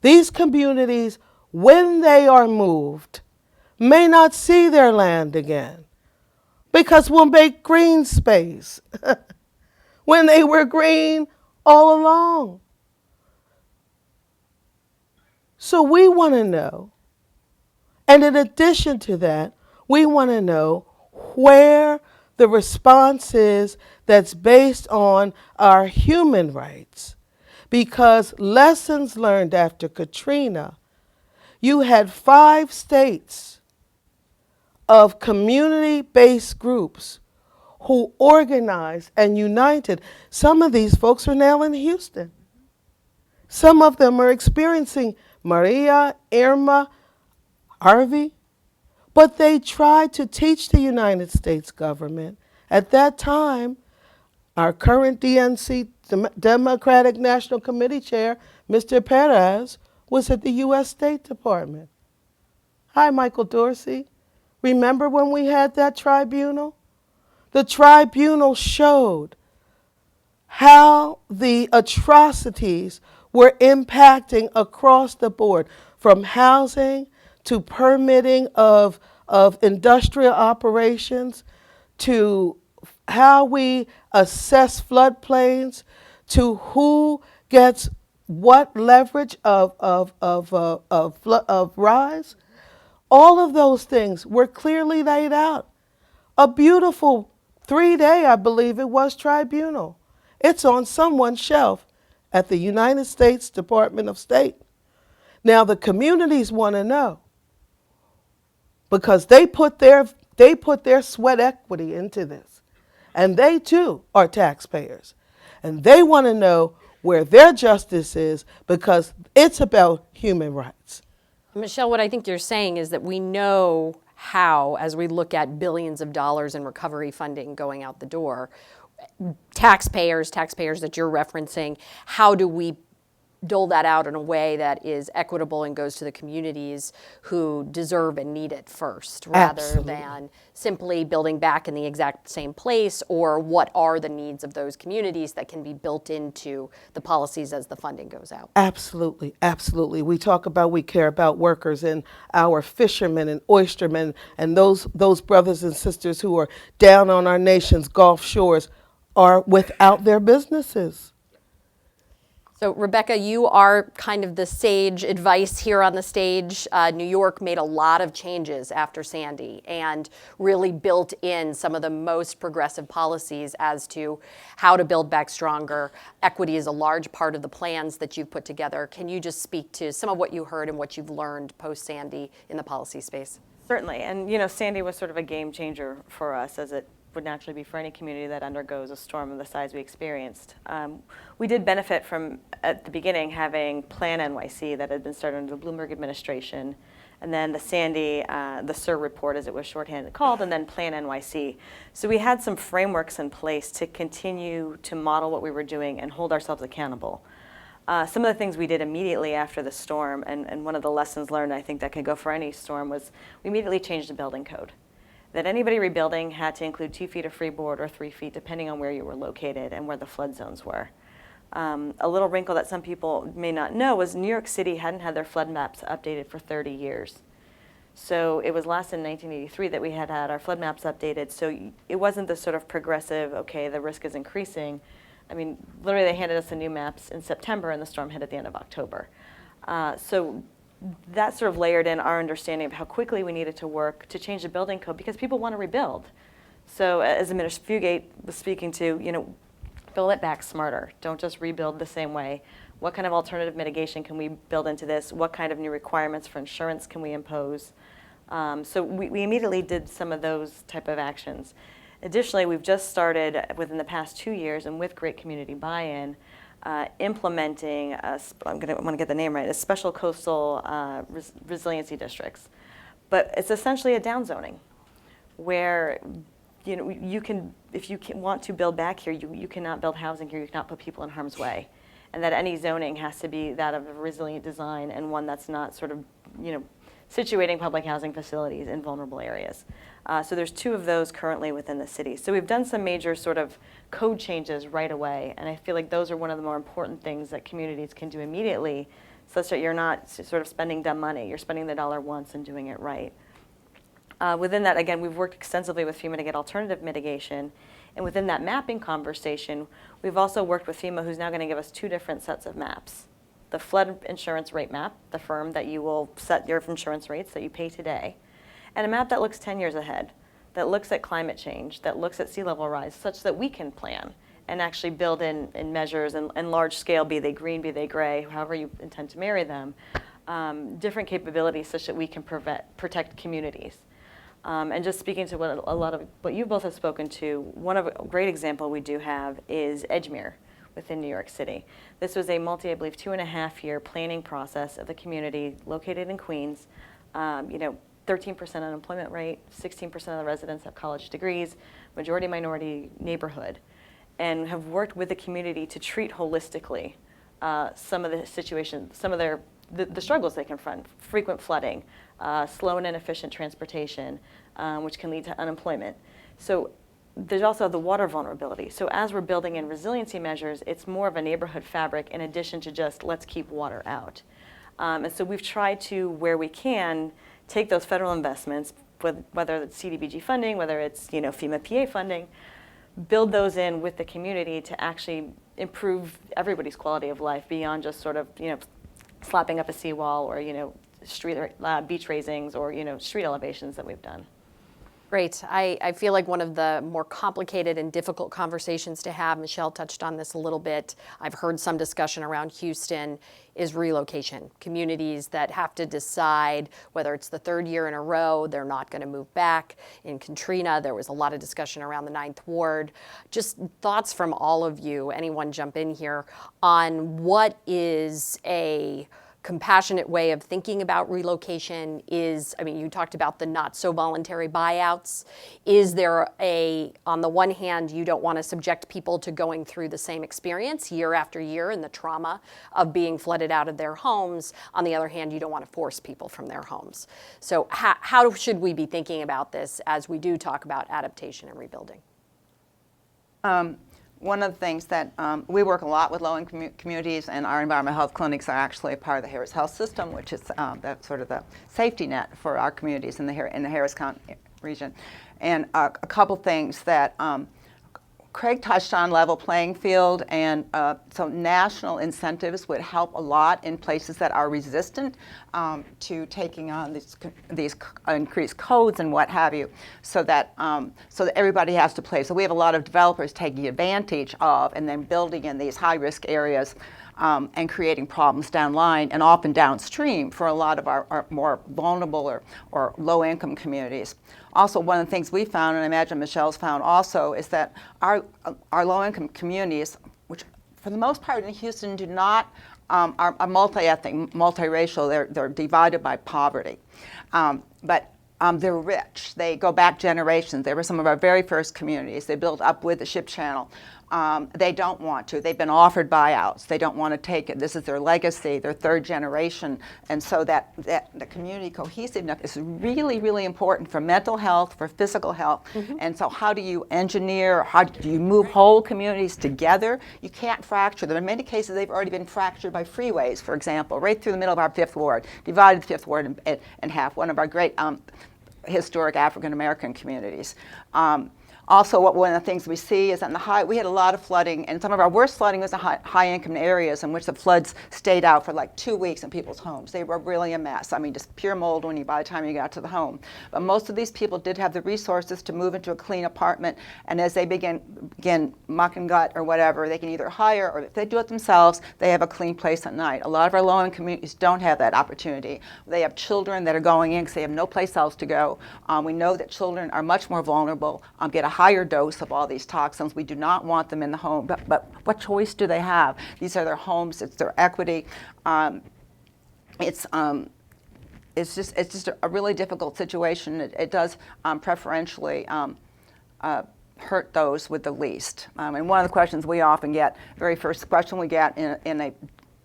These communities, when they are moved, may not see their land again because we'll make green space when they were green all along. So we want to know, and in addition to that, we want to know where the response is that's based on our human rights. Because lessons learned after Katrina, you had 5 states of community-based groups who organized and united. Some of these folks are now in Houston. Some of them are experiencing Maria, Irma, Harvey. But they tried to teach the United States government. At that time, our current DNC, Democratic National Committee Chair, Mr. Perez, was at the U.S. State Department. Hi, Michael Dorsey. Remember when we had that tribunal? The tribunal showed how the atrocities were impacting across the board, from housing to permitting of industrial operations, to how we assess floodplains, to who gets what leverage of rise? All of those things were clearly laid out. A beautiful 3-day, I believe it was, tribunal. It's on someone's shelf at the United States Department of State. Now the communities want to know because they put their sweat equity into this. And they too are taxpayers. And they want to know where their justice is because it's about human rights. Michelle, what I think you're saying is that we know how, as we look at billions of dollars in recovery funding going out the door, taxpayers that you're referencing, how do we dole that out in a way that is equitable and goes to the communities who deserve and need it first, rather Absolutely. than simply building back in the exact same place, or what are the needs of those communities that can be built into the policies as the funding goes out. Absolutely, absolutely. We care about workers and our fishermen and oystermen and those brothers and sisters who are down on our nation's Gulf shores are without their businesses. So, Rebecca, you are kind of the sage advice here on the stage. New York made a lot of changes after Sandy and really built in some of the most progressive policies as to how to build back stronger. Equity is a large part of the plans that you've put together. Can you just speak to some of what you heard and what you've learned post-Sandy in the policy space? Certainly, and Sandy was sort of a game changer for us, as it would naturally be for any community that undergoes a storm of the size we experienced. We did benefit from, at the beginning, having Plan NYC that had been started under the Bloomberg administration, and then the Sandy, the SIR report, as it was shorthanded called, and then Plan NYC. So we had some frameworks in place to continue to model what we were doing and hold ourselves accountable. Some of the things we did immediately after the storm, and one of the lessons learned I think that could go for any storm, was we immediately changed the building code. That anybody rebuilding had to include 2 feet of freeboard or 3 feet, depending on where you were located and where the flood zones were. A little wrinkle that some people may not know was New York City hadn't had their flood maps updated for 30 years. So it was last in 1983 that we had our flood maps updated. So it wasn't the sort of progressive, okay, the risk is increasing. I mean, literally they handed us the new maps in September and the storm hit at the end of October. So that sort of layered in our understanding of how quickly we needed to work to change the building code because people want to rebuild. So as Administrator Fugate was speaking to, build it back smarter. Don't just rebuild the same way. What kind of alternative mitigation can we build into this? What kind of new requirements for insurance can we impose? So we immediately did some of those type of actions. Additionally, we've just started within the past 2 years and with great community buy-in, implementing, I want to get the name right, a special coastal resiliency districts. But it's essentially a downzoning where you can, if you want to build back here, you cannot build housing here, you cannot put people in harm's way. And that any zoning has to be that of a resilient design and one that's not sort of, situating public housing facilities in vulnerable areas. So there's 2 of those currently within the city. So we've done some major sort of code changes right away, and I feel like those are one of the more important things that communities can do immediately, such that you're not sort of spending dumb money. You're spending the dollar once and doing it right. Within that, again, we've worked extensively with FEMA to get alternative mitigation, and within that mapping conversation, we've also worked with FEMA, who's now going to give us 2 different sets of maps. The flood insurance rate map, the firm that you will set your insurance rates that you pay today, and a map that looks 10 years ahead, that looks at climate change, that looks at sea level rise, such that we can plan and actually build in measures and large scale, be they green, be they gray, however you intend to marry them, different capabilities such that we can protect communities. And just speaking to what a lot of what you both have spoken to, a great example we do have is Edgemere within New York City. This was a I believe 2.5-year planning process of the community located in Queens. 13% unemployment rate, 16% of the residents have college degrees, majority minority neighborhood, and have worked with the community to treat holistically some of the situations, some of the struggles they confront, frequent flooding, slow and inefficient transportation, which can lead to unemployment. So there's also the water vulnerability. So as we're building in resiliency measures, it's more of a neighborhood fabric in addition to just let's keep water out. And so we've tried to, where we can, take those federal investments, whether it's CDBG funding, whether it's FEMA PA funding, build those in with the community to actually improve everybody's quality of life beyond just sort of, slapping up a seawall or, street beach raisings or, street elevations that we've done. Great. I feel like one of the more complicated and difficult conversations to have, Michelle touched on this a little bit, I've heard some discussion around Houston, is relocation. Communities that have to decide whether it's the third year in a row, they're not going to move back. In Katrina, there was a lot of discussion around the Ninth Ward. Just thoughts from all of you, anyone jump in here, on what is a compassionate way of thinking about relocation is, you talked about the not so voluntary buyouts. Is there on the one hand, you don't want to subject people to going through the same experience year after year and the trauma of being flooded out of their homes. On the other hand, you don't want to force people from their homes. So how should we be thinking about this as we do talk about adaptation and rebuilding? One of the things that we work a lot with low-income communities, and our environmental health clinics are actually a part of the Harris Health System, which is that's sort of the safety net for our communities in the Harris County region. And a couple things that Craig touched on: level playing field, and so national incentives would help a lot in places that are resistant to taking on these increased codes and what have you, so that everybody has to play. So we have a lot of developers taking advantage of and then building in these high-risk areas and creating problems downline and often downstream for a lot of our more vulnerable or low-income communities. Also, one of the things we found, and I imagine Michelle's found also, is that our low-income communities, which for the most part in Houston do not, are multi-ethnic, multiracial. They're divided by poverty. But they're rich. They go back generations. They were some of our very first communities. They built up with the ship channel. They don't want to. They've been offered buyouts. They don't want to take it. This is their legacy, their third generation. And so that the community cohesiveness is really, really important for mental health, for physical health. Mm-hmm. And so how do you engineer, how do you move whole communities together? You can't fracture them. In many cases, they've already been fractured by freeways, for example, right through the middle of our Fifth Ward, divided the Fifth Ward in half, one of our great historic African-American communities. Also, one of the things we see is we had a lot of flooding, and some of our worst flooding was in high-income areas in which the floods stayed out for like 2 weeks in people's homes. They were really a mess. Just pure mold by the time you got to the home. But most of these people did have the resources to move into a clean apartment, and as they begin muck and gut or whatever, they can either hire, or if they do it themselves, they have a clean place at night. A lot of our low-income communities don't have that opportunity. They have children that are going in because they have no place else to go. We know that children are much more vulnerable, get a higher dose of all these toxins. We do not want them in the home, but what choice do they have? These are their homes, it's their equity. It's just a really difficult situation. It does preferentially hurt those with the least. And one of the questions we often get, very first question we get in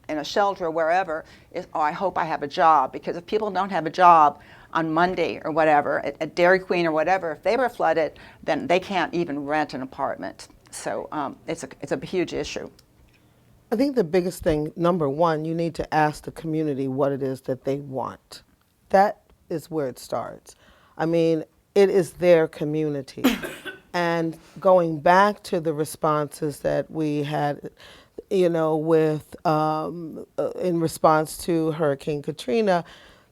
a shelter or wherever is, I hope I have a job. Because if people don't have a job on Monday or whatever, at Dairy Queen or whatever, if they were flooded, then they can't even rent an apartment. So it's a huge issue. I think the biggest thing, number one, you need to ask the community what it is that they want. That is where it starts. It is their community. And going back to the responses that we had, with in response to Hurricane Katrina,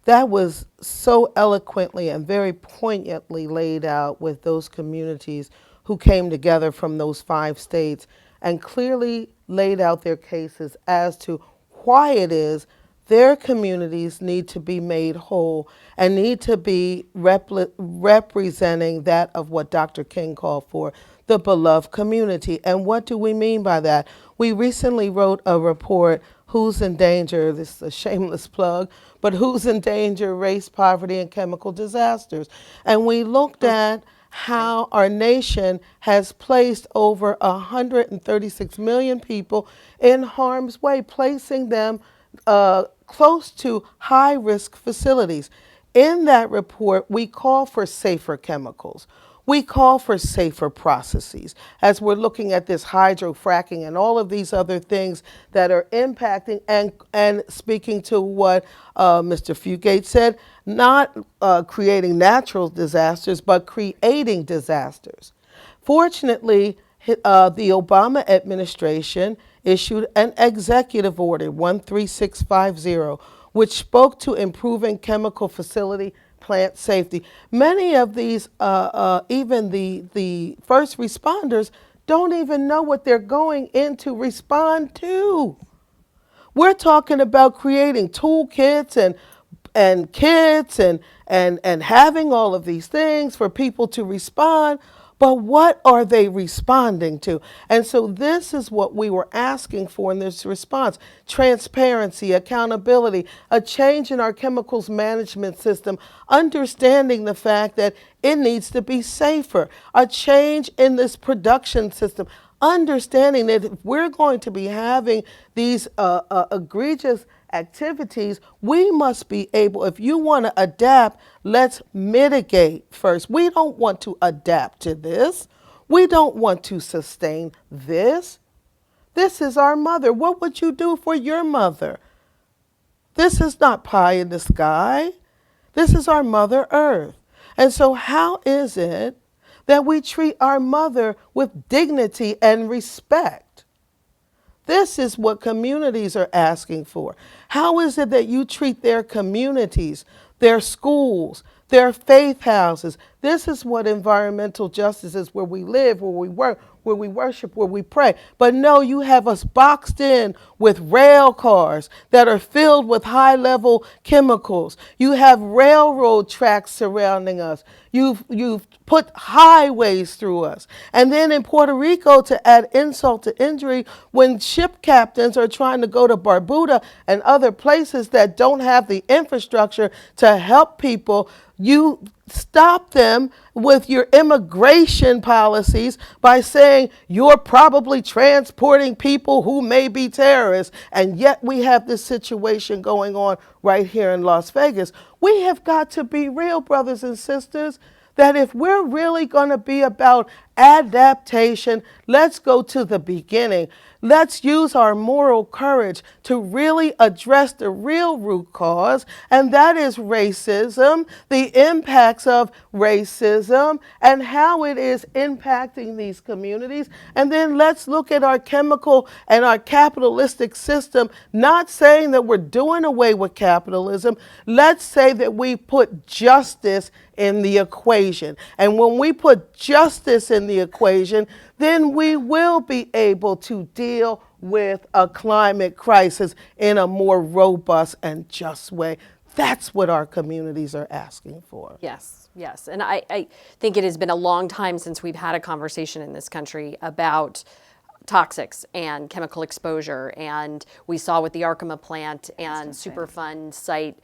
that was so eloquently and very poignantly laid out with those communities who came together from those 5 states and clearly laid out their cases as to why it is their communities need to be made whole and need to be representing that of what Dr. King called for, the beloved community. And what do we mean by that? We recently wrote a report, Who's in Danger? This is a shameless plug, but Who's in Danger? Race, Poverty, and Chemical Disasters. And we looked at how our nation has placed over 136 million people in harm's way, placing them close to high-risk facilities. In that report, we call for safer chemicals. We call for safer processes as we're looking at this hydrofracking and all of these other things that are impacting and speaking to what Mr. Fugate said, not creating natural disasters, but creating disasters. Fortunately, the Obama administration issued an executive order 13650, which spoke to improving chemical facility plant safety. Many of these, even the first responders, don't even know what they're going in to respond to. We're talking about creating toolkits and kits and having all of these things for people to respond, but what are they responding to? And so this is what we were asking for in this response: transparency, accountability, a change in our chemicals management system, understanding the fact that it needs to be safer, a change in this production system, understanding that if we're going to be having these egregious activities, we must be able, if you want to adapt, let's mitigate first. We don't want to adapt to this. We don't want to sustain this. This is our mother. What would you do for your mother? This is not pie in the sky. This is our Mother Earth. And so how is it that we treat our mother with dignity and respect? This is what communities are asking for. How is it that you treat their communities, their schools, their faith houses? This is what environmental justice is, where we live, where we work, where we worship, where we pray. But no, you have us boxed in with rail cars that are filled with high-level chemicals. You have railroad tracks surrounding us. You've put highways through us. And then in Puerto Rico, to add insult to injury, when ship captains are trying to go to Barbuda and other places that don't have the infrastructure to help people, you stop them with your immigration policies by saying you're probably transporting people who may be terrorists. And yet we have this situation going on right here in Las Vegas. We have got to be real, brothers and sisters, that if we're really going to be about adaptation, let's go to the beginning. Let's use our moral courage to really address the real root cause, and that is racism, the impacts of racism, and how it is impacting these communities. And then let's look at our chemical and our capitalistic system, not saying that we're doing away with capitalism. Let's say that we put justice in the equation. And when we put justice in the equation, then we will be able to deal with a climate crisis in a more robust and just way. That's what our communities are asking for. Yes, yes. And I think it has been a long time since we've had a conversation in this country about toxics and chemical exposure. And we saw with the Irma plant and Superfund site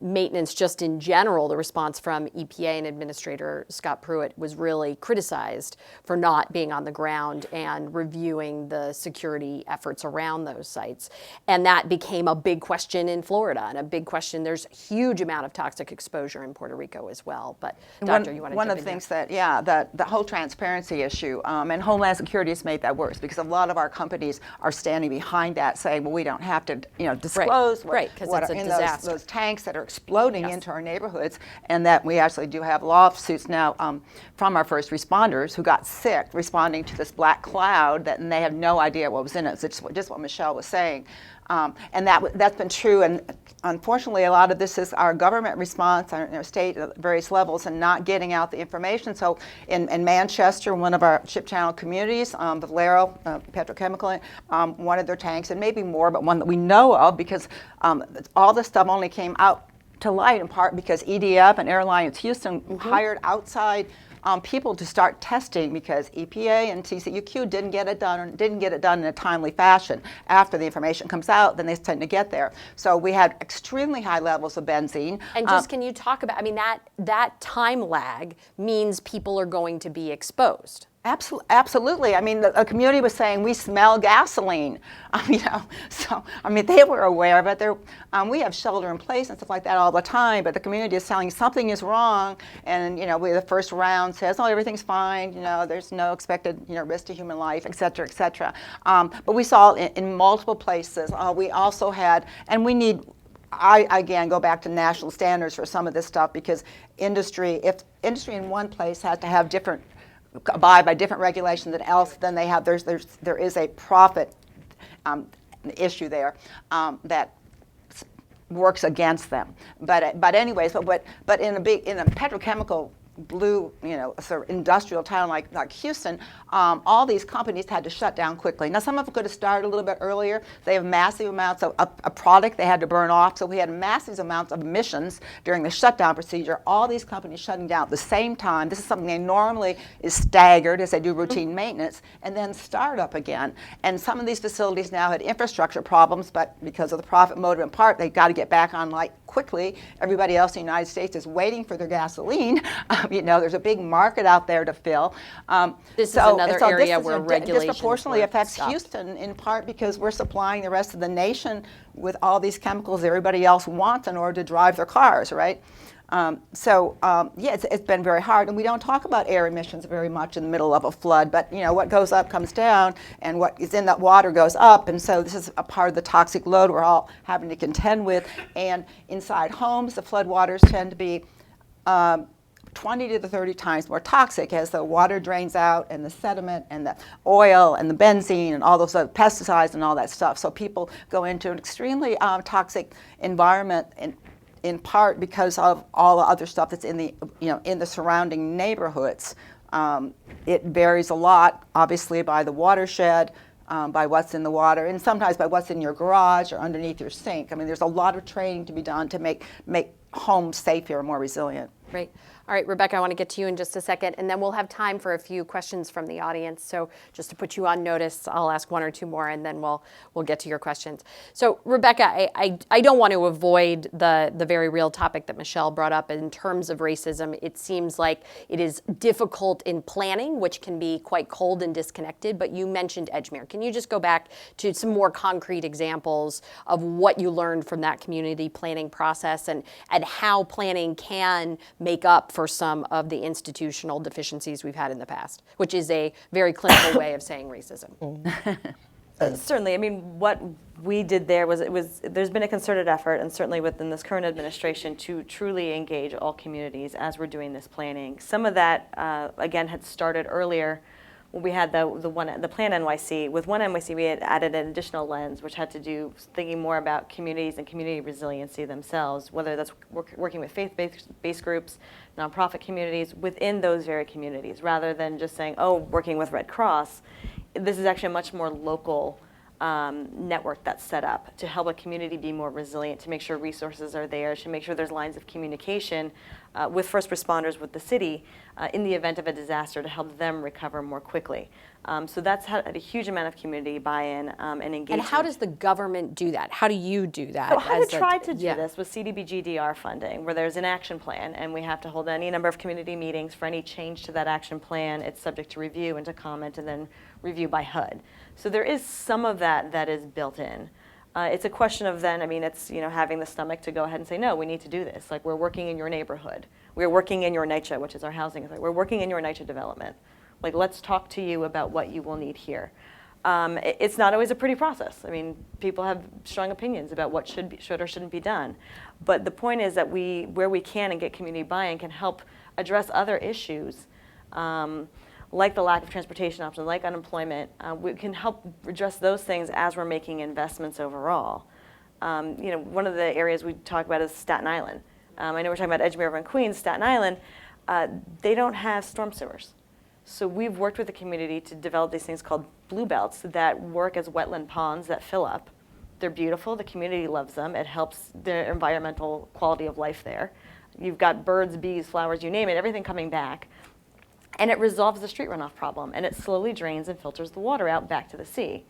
maintenance just in general, the response from EPA and Administrator Scott Pruitt was really criticized for not being on the ground and reviewing the security efforts around those sites. And that became a big question in Florida and a big question. There's a huge amount of toxic exposure in Puerto Rico as well. But Doctor, you want to One of the things that, the whole transparency issue, and Homeland Security has made that worse because a lot of our companies are standing behind that saying, well, we don't have to, disclose what it's are a in disaster. those tanks that are exploding into our neighborhoods, and that we actually do have lawsuits now from our first responders who got sick responding to this black cloud and they had no idea what was in it. It's just what Michelle was saying. And that's been true, and unfortunately a lot of this is our government response, our state at various levels, and not getting out the information. So in Manchester, one of our ship channel communities, the Valero Petrochemical, one of their tanks, and maybe more, but one that we know of because all this stuff only came out to light in part because EDF and Air Alliance Houston hired outside people to start testing because EPA and TCEQ didn't get it done in a timely fashion. After the information comes out, then they tend to get there. So we had extremely high levels of benzene. And just can you talk about, that time lag means people are going to be exposed. Absolutely. I mean, the community was saying we smell gasoline. So they were aware of it. We have shelter in place and stuff like that all the time, but the community is telling something is wrong, and the first round says, oh, everything's fine. There's no expected risk to human life, et cetera, et cetera. But we saw in multiple places. We also had, and we need. I again go back to national standards for some of this stuff because if industry in one place has to have different abide by different regulations than else, then they have, there is a profit issue there that works against them. But anyways, but in a petrochemical blue, sort of industrial town like Houston, all these companies had to shut down quickly. Now, some of them could have started a little bit earlier. They have massive amounts of a product they had to burn off, so we had massive amounts of emissions during the shutdown procedure. All these companies shutting down at the same time. This is something they normally is staggered as they do routine maintenance, and then start up again. And some of these facilities now had infrastructure problems, but because of the profit motive in part, they got to get back on quickly. Everybody else in the United States is waiting for their gasoline. There's a big market out there to fill. This is another area where regulations disproportionately were affects stopped. Houston, in part because we're supplying the rest of the nation with all these chemicals everybody else wants in order to drive their cars, right? It's been very hard, and we don't talk about air emissions very much in the middle of a flood, but what goes up comes down, and what is in that water goes up, and so this is a part of the toxic load we're all having to contend with. And inside homes, the flood waters tend to be 20 to 30 times more toxic as the water drains out, and the sediment and the oil and the benzene and all those other pesticides and all that stuff. So people go into an extremely toxic environment, in part because of all the other stuff that's in the surrounding neighborhoods. It varies a lot, obviously, by the watershed, by what's in the water, and sometimes by what's in your garage or underneath your sink. I mean, there's a lot of training to be done to make homes safer and more resilient. Right. All right, Rebecca, I want to get to you in just a second, and then we'll have time for a few questions from the audience. So just to put you on notice, I'll ask one or two more, and then we'll get to your questions. So, Rebecca, I don't want to avoid the very real topic that Michelle brought up in terms of racism. It seems like it is difficult in planning, which can be quite cold and disconnected, but you mentioned Edgemere. Can you just go back to some more concrete examples of what you learned from that community planning process and how planning can make up for some of the institutional deficiencies we've had in the past, which is a very clinical way of saying racism. Certainly, I mean, what we did there was there's been a concerted effort, and certainly within this current administration, to truly engage all communities as we're doing this planning. Some of that, again, had started earlier when we had the Plan NYC. With One NYC, we had added an additional lens, which had to do thinking more about communities and community resiliency themselves, whether that's working with faith-based groups, nonprofit communities within those very communities, rather than just saying, oh, working with Red Cross. This is actually a much more local network that's set up to help a community be more resilient, to make sure resources are there, to make sure there's lines of communication with first responders, with the city, in the event of a disaster, to help them recover more quickly. So that's had a huge amount of community buy-in and engagement. And how does the government do that? How do you do that? So HUD tried to do this with CDBG-DR funding, where there's an action plan, and we have to hold any number of community meetings. For any change to that action plan, it's subject to review and to comment, and then review by HUD. So there is some of that is built in. It's a question of then, I mean, it's having the stomach to go ahead and say, no, we need to do this. Like, we're working in your neighborhood. We're working in your NYCHA, which is our housing. We're working in your NYCHA development. Like, let's talk to you about what you will need here. It's not always a pretty process. I mean, people have strong opinions about what should or shouldn't be done. But the point is that where we can and get community buy-in, can help address other issues, like the lack of transportation options, like unemployment. We can help address those things as we're making investments overall. One of the areas we talk about is Staten Island. I know we're talking about Edgemere and Queens. Staten Island, they don't have storm sewers. So we've worked with the community to develop these things called blue belts that work as wetland ponds that fill up. They're beautiful. The community loves them. It helps the environmental quality of life there. You've got birds, bees, flowers, you name it, everything coming back. And it resolves the street runoff problem, and it slowly drains and filters the water out back to the sea.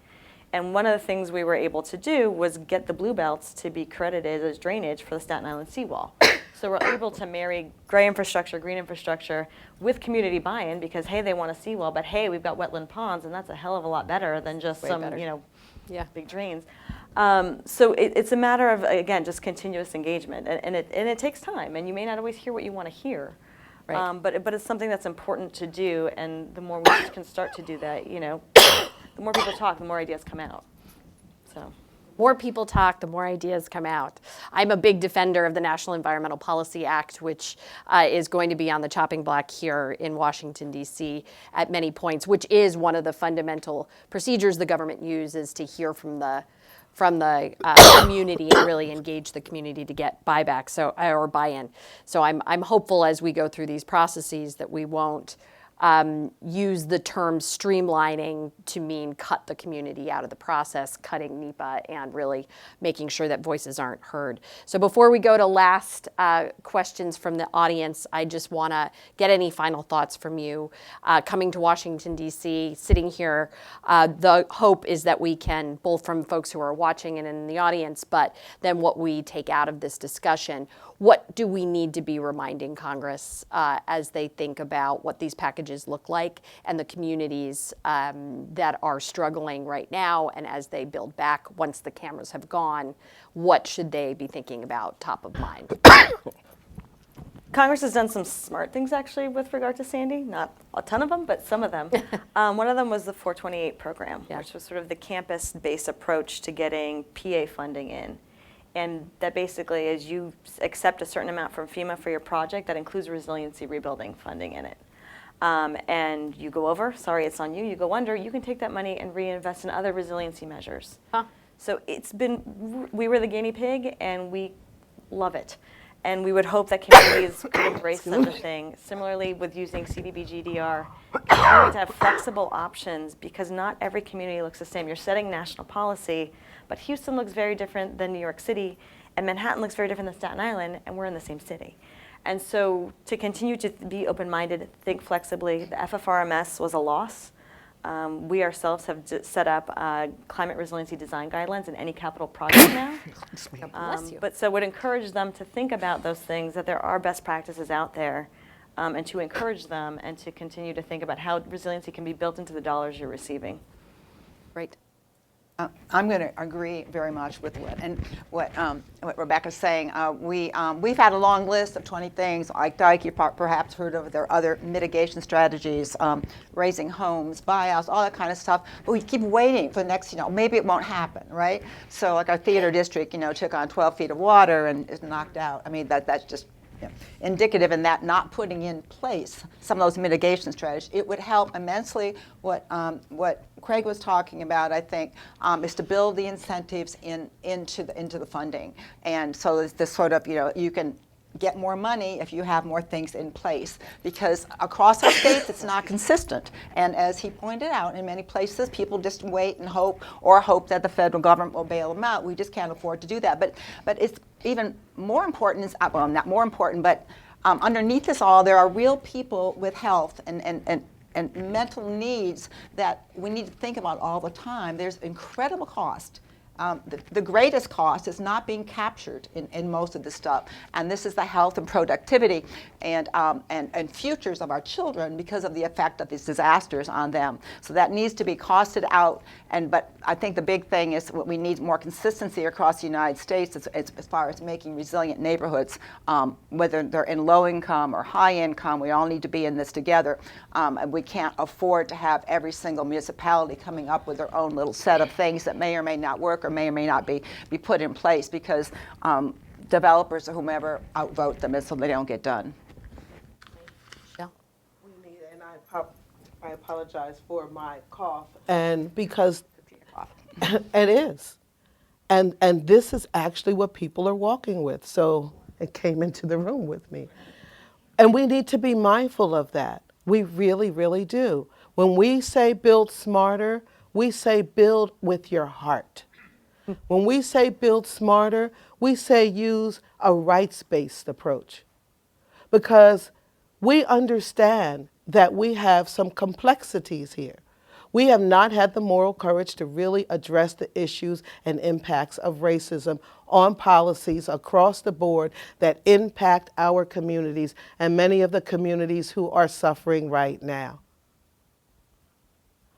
And one of the things we were able to do was get the blue belts to be credited as drainage for the Staten Island seawall. So we're able to marry gray infrastructure, green infrastructure with community buy-in, because, hey, they want a seawall, but hey, we've got wetland ponds, and that's a hell of a lot better than just big drains. So it's a matter of, again, just continuous engagement, and it takes time, and you may not always hear what you want to hear. Right. But it's something that's important to do, and the more we can start to do that, the more people talk, the more ideas come out. So. more people talk, the more ideas come out. I'm a big defender of the National Environmental Policy Act, which is going to be on the chopping block here in Washington, D.C. at many points, which is one of the fundamental procedures the government uses to hear from the community and really engage the community to get buyback, or buy-in. So I'm hopeful as we go through these processes that we won't use the term streamlining to mean cut the community out of the process, cutting NEPA, and really making sure that voices aren't heard. So before we go to last questions from the audience, I just want to get any final thoughts from you. Coming to Washington, D.C., sitting here, the hope is that we can, both from folks who are watching and in the audience, but then what we take out of this discussion, what do we need to be reminding Congress as they think about what these packages look like and the communities that are struggling right now, and as they build back once the cameras have gone, what should they be thinking about top of mind? Congress has done some smart things actually with regard to Sandy. Not a ton of them, but some of them. One of them was the 428 program, which was sort of the campus-based approach to getting PA funding in. And that basically is you accept a certain amount from FEMA for your project that includes resiliency rebuilding funding in it. And you go over, sorry, it's on you, you go under, you can take that money and reinvest in other resiliency measures. So it's been, we were the guinea pig and we love it. And we would hope that communities could embrace such a thing. Similarly, with using CDBG-DR, continuing to have flexible options, because not every community looks the same. You're setting national policy, but Houston looks very different than New York City, and Manhattan looks very different than Staten Island, and we're in the same city. And so to continue to be open-minded, think flexibly, the FFRMS was a loss. We ourselves have set up climate resiliency design guidelines in any capital project now. But so would encourage them to think about those things, that there are best practices out there, and to encourage them and to continue to think about how resiliency can be built into the dollars you're receiving. Right. I'm going to agree very much with what Rebecca's saying. We've had a long list of 20 things. Like Dyke, you've perhaps heard of their other mitigation strategies, raising homes, buyouts, all that kind of stuff. But we keep waiting for the next, maybe it won't happen, right? So like our theater district, took on 12 feet of water and is knocked out. I mean, that's just indicative in that not putting in place some of those mitigation strategies. It would help immensely. What Craig was talking about, I think, is to build the incentives into the funding, and so it's this sort of you can get more money if you have more things in place, because across our states it's not consistent. And as he pointed out, in many places people just wait and hope that the federal government will bail them out. We just can't afford to do that. But it's even more important is, well, not more important, but underneath this all there are real people with health and mental needs that we need to think about all the time. There's incredible cost. The greatest cost is not being captured in most of this stuff, and this is the health and productivity and futures of our children because of the effect of these disasters on them. So that needs to be costed out. But I think the big thing is we need more consistency across the United States as far as making resilient neighborhoods, whether they're in low income or high income. We all need to be in this together, and we can't afford to have every single municipality coming up with their own little set of things that may or may not work or may not be put in place because developers or whomever outvote them, and so they don't get done. Yeah. We need, and I apologize for my cough, and because it is, and this is actually what people are walking with. So it came into the room with me, and we need to be mindful of that. We really, really do. When we say build smarter, we say build with your heart. When we say build smarter, we say use a rights-based approach, because we understand that we have some complexities here. We have not had the moral courage to really address the issues and impacts of racism on policies across the board that impact our communities and many of the communities who are suffering right now.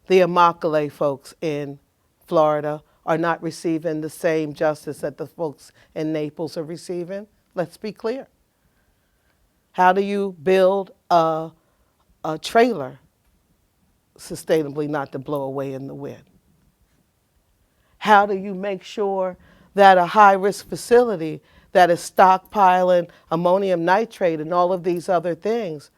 The Immokalee folks in Florida are not receiving the same justice that the folks in Naples are receiving. Let's be clear. How do you build a trailer sustainably not to blow away in the wind? How do you make sure that a high-risk facility that is stockpiling ammonium nitrate and all of these other things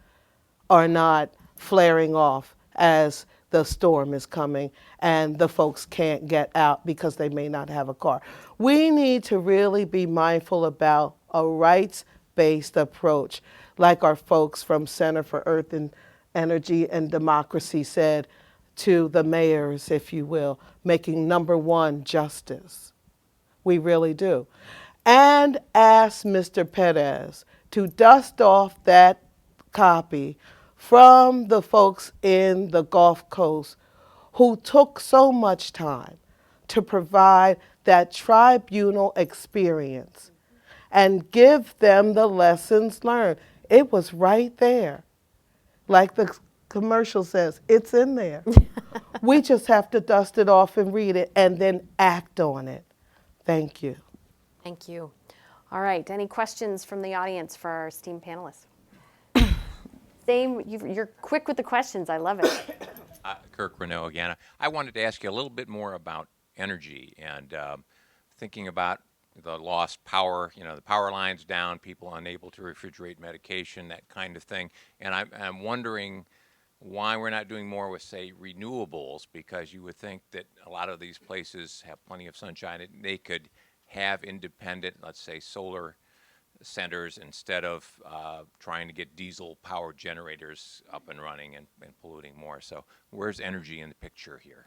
are not flaring off as the storm is coming and the folks can't get out because they may not have a car? We need to really be mindful about a rights-based approach, like our folks from Center for Earth and Energy and Democracy said to the mayors, if you will, making number one justice. We really do. And ask Mr. Perez to dust off that copy from the folks in the Gulf Coast who took so much time to provide that tribunal experience and give them the lessons learned. It was right there. Like the commercial says, it's in there. We just have to dust it off and read it and then act on it. Thank you. Thank you. All right, any questions from the audience for our esteemed panelists? You're quick with the questions, I love it. Kirk Renault again. I wanted to ask you a little bit more about energy and thinking about the lost power, the power lines down, people unable to refrigerate medication, that kind of thing. And I'm wondering why we're not doing more with, say, renewables, because you would think that a lot of these places have plenty of sunshine and they could have independent, let's say, solar centers instead of trying to get diesel-powered generators up and running and polluting more. So where's energy in the picture here?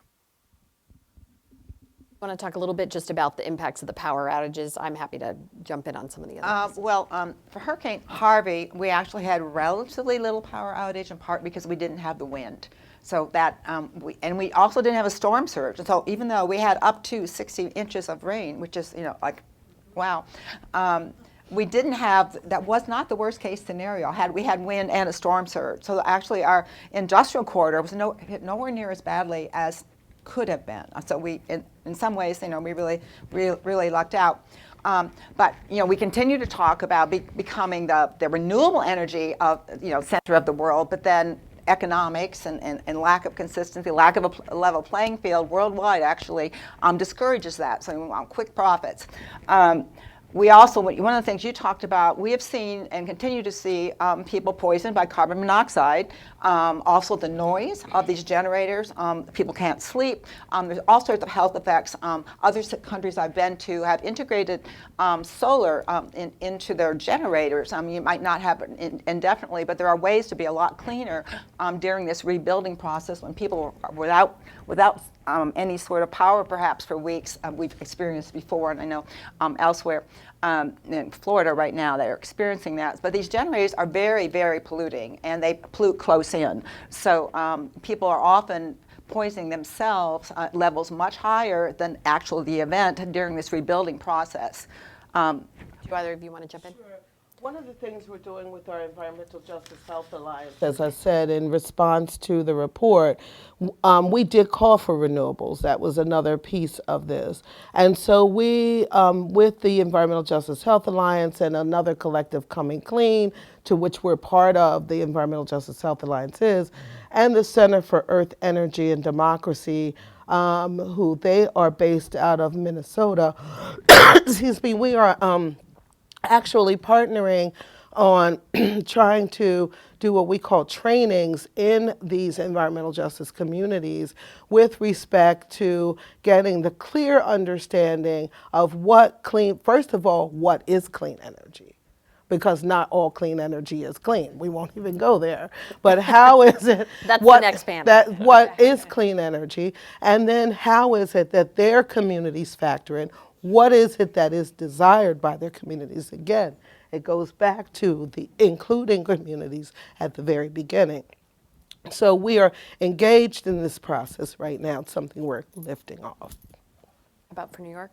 Want to talk a little bit just about the impacts of the power outages? I'm happy to jump in on some of the other things. For Hurricane Harvey, we actually had relatively little power outage, in part because we didn't have the wind. So that, we also didn't have a storm surge. And so even though we had up to 60 inches of rain, which is, like, wow, we didn't have, that was not the worst case scenario. We had wind and a storm surge. So actually our industrial corridor was hit nowhere near as badly as could have been. So we, in some ways, we really lucked out. But we continue to talk about becoming the renewable energy of center of the world, but then economics and lack of consistency, lack of a level playing field worldwide actually discourages that. So we want quick profits. We also, one of the things you talked about, we have seen and continue to see people poisoned by carbon monoxide. Also the noise of these generators, people can't sleep. There's all sorts of health effects. Other countries I've been to have integrated solar into their generators. You might not have it indefinitely, but there are ways to be a lot cleaner during this rebuilding process when people are without any sort of power perhaps for weeks. We've experienced before, and I know elsewhere in Florida right now they're experiencing that. But these generators are very, very polluting, and they pollute close in. So people are often poisoning themselves at levels much higher than actually the event during this rebuilding process. Do either of you want to jump in? Sure. One of the things we're doing with our Environmental Justice Health Alliance, as I said, in response to the report, we did call for renewables. That was another piece of this. And so we, with the Environmental Justice Health Alliance and another collective, Coming Clean, to which we're part of, the Environmental Justice Health Alliance is, and the Center for Earth, Energy, and Democracy, who they are based out of Minnesota. Excuse me, we are actually partnering on trying to do what we call trainings in these environmental justice communities with respect to getting the clear understanding of first of all, what is clean energy? Because not all clean energy is clean. We won't even go there. But how is it That's the next panel. What is clean energy? And then how is it that their communities factor in? What is it that is desired by their communities? Again, it goes back to the including communities at the very beginning. So we are engaged in this process right now. It's something we're lifting off. About for New York?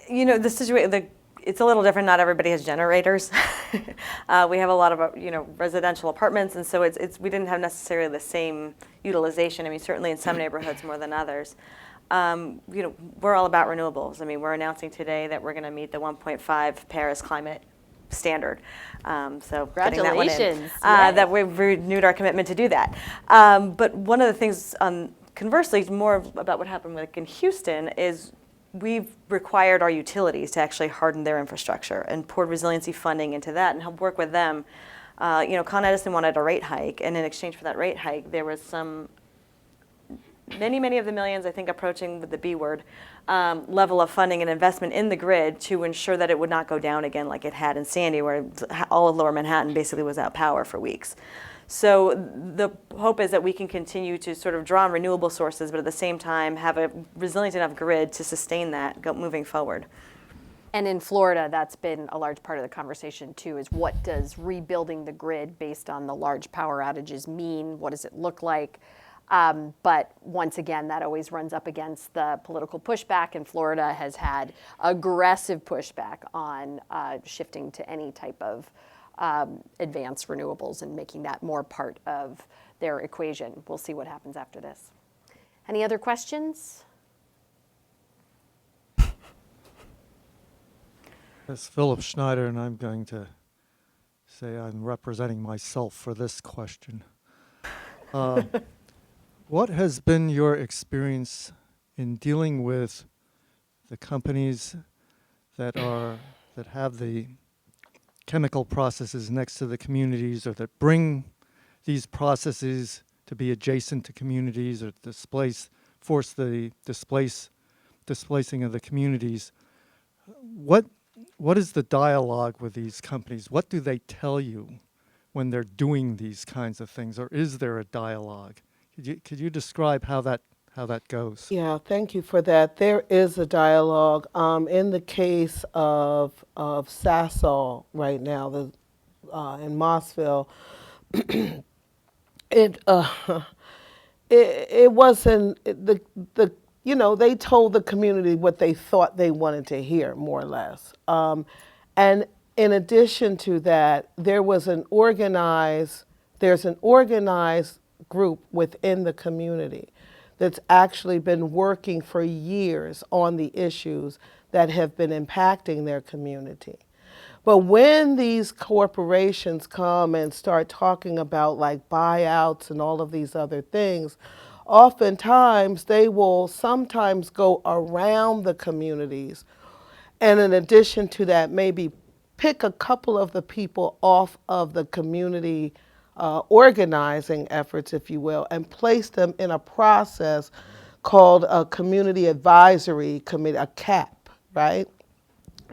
The situation, it's a little different. Not everybody has generators. We have a lot of residential apartments, and so we didn't have necessarily the same utilization. I mean, certainly in some neighborhoods more than others. We're all about renewables. I mean, we're announcing today that we're going to meet the 1.5 Paris climate standard. So getting that one in. That we've renewed our commitment to do that. But one of the things, conversely, more about what happened in Houston is we've required our utilities to actually harden their infrastructure and poured resiliency funding into that and help work with them. Con Edison wanted a rate hike, and in exchange for that rate hike, there was some many of the millions, I think approaching with the B word, level of funding and investment in the grid to ensure that it would not go down again like it had in Sandy, where all of Lower Manhattan basically was without power for weeks. So the hope is that we can continue to sort of draw on renewable sources, but at the same time have a resilient enough grid to sustain that moving forward. And in Florida, that's been a large part of the conversation too, is what does rebuilding the grid based on the large power outages mean? What does it look like? But once again, that always runs up against the political pushback, and Florida has had aggressive pushback on shifting to any type of advanced renewables and making that more part of their equation. We'll see what happens after this. Any other questions? It's Philip Schneider, and I'm going to say I'm representing myself for this question. What has been your experience in dealing with the companies that have the chemical processes next to the communities, or that bring these processes to be adjacent to communities, or force the displacing of the communities? What is the dialogue with these companies? What do they tell you when they're doing these kinds of things, or is there a dialogue? Could you describe how that goes? Yeah, thank you for that. There is a dialogue. In the case of Sasol right now, in Mossville, it wasn't they told the community what they thought they wanted to hear, more or less. And in addition to that, there's an organized group within the community that's actually been working for years on the issues that have been impacting their community. But when these corporations come and start talking about like buyouts and all of these other things, oftentimes they will sometimes go around the communities, and in addition to that, maybe pick a couple of the people off of the community organizing efforts, if you will, and place them in a process called a community advisory committee, a CAP, right?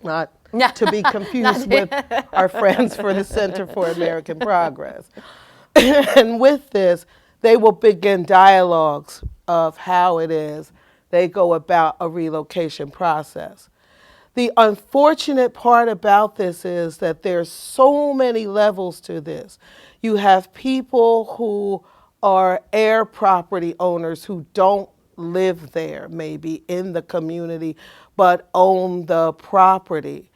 Not to be confused with our friends for the Center for American Progress. And with this, they will begin dialogues of how it is they go about a relocation process. The unfortunate part about this is that there's so many levels to this. You have people who are air property owners who don't live there, maybe in the community, but own the property.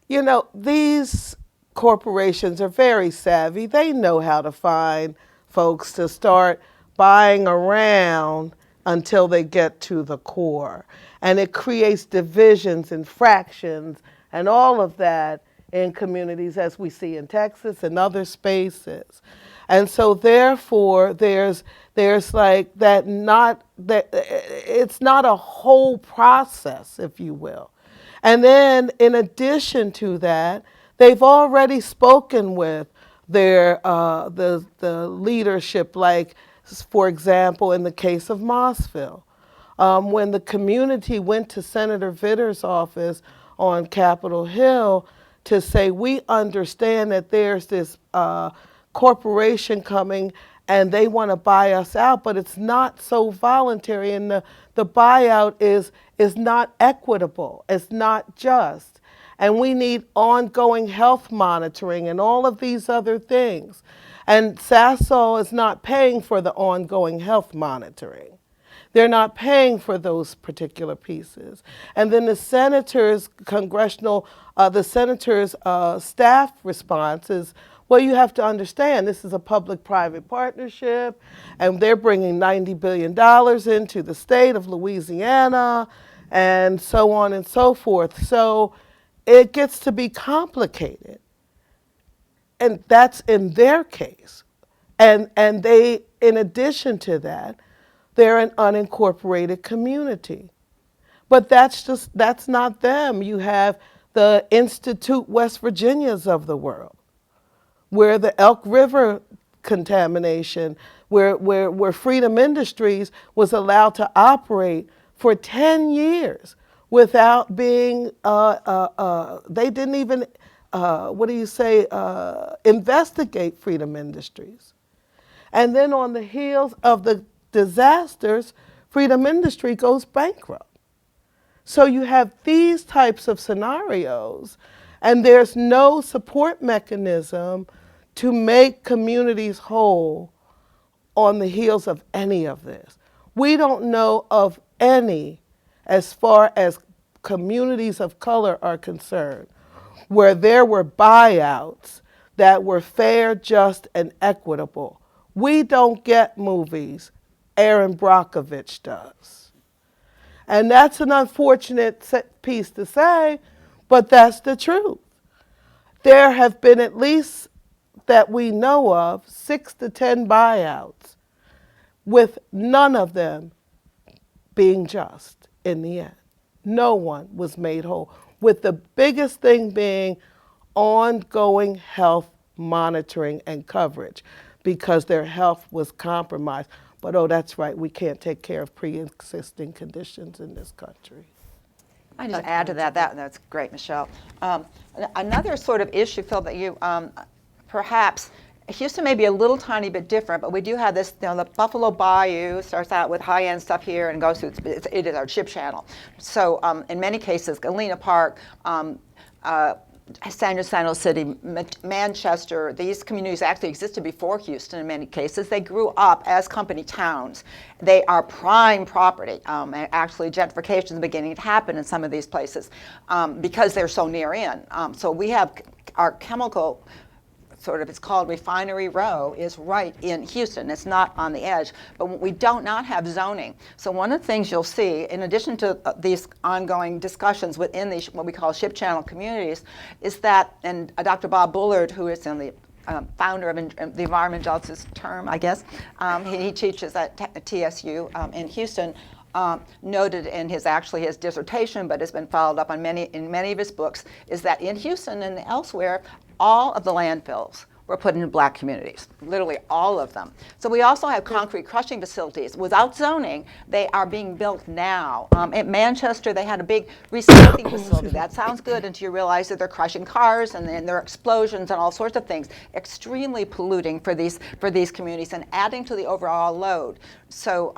These corporations are very savvy. They know how to find folks to start buying around until they get to the core. And it creates divisions and fractions and all of that in communities, as we see in Texas and other spaces. And so therefore there's like it's not a whole process, if you will. And then in addition to that, they've already spoken with their the leadership, like for example in the case of Mossville. When the community went to Senator Vitter's office on Capitol Hill to say, we understand that there's this corporation coming and they want to buy us out, but it's not so voluntary, and the buyout is not equitable, it's not just. And we need ongoing health monitoring and all of these other things. And Sasol is not paying for the ongoing health monitoring. They're not paying for those particular pieces. And then the senator's staff response is, well, you have to understand this is a public-private partnership, and they're bringing $90 billion into the state of Louisiana, and so on and so forth. So it gets to be complicated. And that's in their case. And they, in addition to that, they're an unincorporated community. But that's not them. You have the Institute West Virginias of the world, where the Elk River contamination, where Freedom Industries was allowed to operate for 10 years without being, they didn't even, investigate Freedom Industries. And then on the heels of the disasters, Freedom Industry goes bankrupt. So you have these types of scenarios, and there's no support mechanism to make communities whole on the heels of any of this. We don't know of any, as far as communities of color are concerned, where there were buyouts that were fair, just, and equitable. We don't get movies. Aaron Brockovich does. And that's an unfortunate piece to say, but that's the truth. There have been, at least that we know of, 6 to 10 buyouts, with none of them being just in the end. No one was made whole, with the biggest thing being ongoing health monitoring and coverage, because their health was compromised. But oh, that's right, we can't take care of pre-existing conditions in this country. I just add to that. That's great, Michelle. Another sort of issue, Phil, that you perhaps Houston may be a little tiny bit different, but we do have this. The Buffalo Bayou starts out with high-end stuff here and goes through. It is our chip channel. So in many cases, Galena Park. San Jacinto City, Manchester, these communities actually existed before Houston in many cases. They grew up as company towns. They are prime property. Actually, gentrification is beginning to happen in some of these places because they're so near in. So we have our chemical, it's called Refinery Row, is right in Houston. It's not on the edge, but we don't not have zoning. So one of the things you'll see, in addition to these ongoing discussions within these what we call ship channel communities, is that, and Dr. Bob Bullard, who is in the founder of the environment justice term, I guess, he teaches at TSU in Houston. Noted in his dissertation, but has been followed up on in many of his books, is that in Houston and elsewhere, all of the landfills were put in black communities, literally all of them. So we also have concrete crushing facilities. Without zoning, they are being built now. At Manchester, they had a big recycling facility. That sounds good until you realize that they're crushing cars and then there are explosions and all sorts of things, extremely polluting for these communities and adding to the overall load. So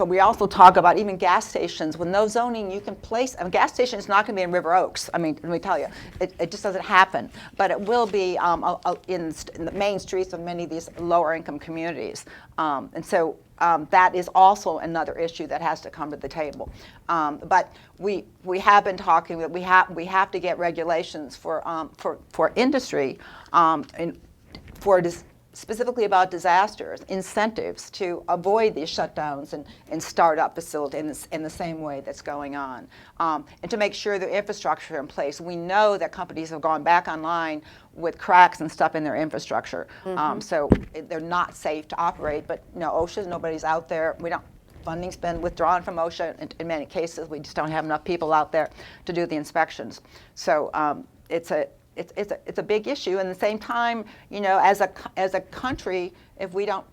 we also talk about even gas stations. With no zoning, you can place a gas station. Is not going to be in River Oaks. I mean, let me tell you, it just doesn't happen. But it will be in the main streets of many of these lower income communities. And so that is also another issue that has to come to the table. But we have been talking that we have to get regulations for industry specifically about disasters, incentives to avoid these shutdowns and start up facilities in the same way that's going on. And to make sure the infrastructure in place. We know that companies have gone back online with cracks and stuff in their infrastructure. So they're not safe to operate, but OSHA, nobody's out there. Funding's been withdrawn from OSHA in many cases. We just don't have enough people out there to do the inspections. So it's a big issue. And at the same time, as a country, if we don't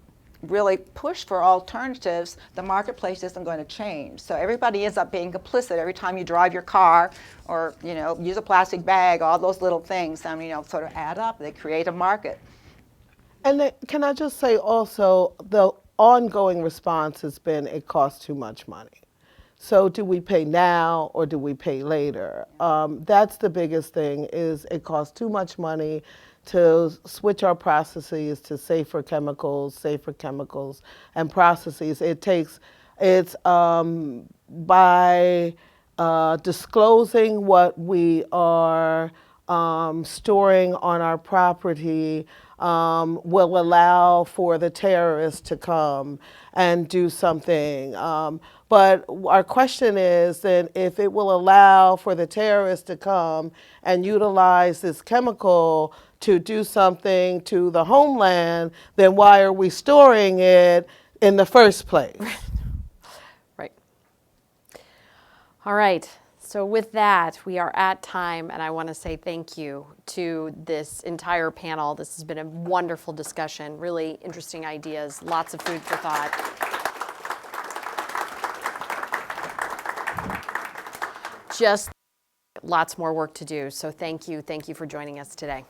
really push for alternatives, the marketplace isn't going to change. So everybody ends up being complicit every time you drive your car or use a plastic bag. All those little things, sort of add up. They create a market. And can I just say also, the ongoing response has been it costs too much money. So do we pay now or do we pay later? That's the biggest thing, is it costs too much money to switch our processes to safer chemicals and processes. It's by disclosing what we are storing on our property will allow for the terrorists to come and do something. But our question is then, if it will allow for the terrorists to come and utilize this chemical to do something to the homeland, then why are we storing it in the first place? Right. All right. So with that, we are at time, and I want to say thank you to this entire panel. This has been a wonderful discussion, really interesting ideas, lots of food for thought. Just lots more work to do. So thank you for joining us today.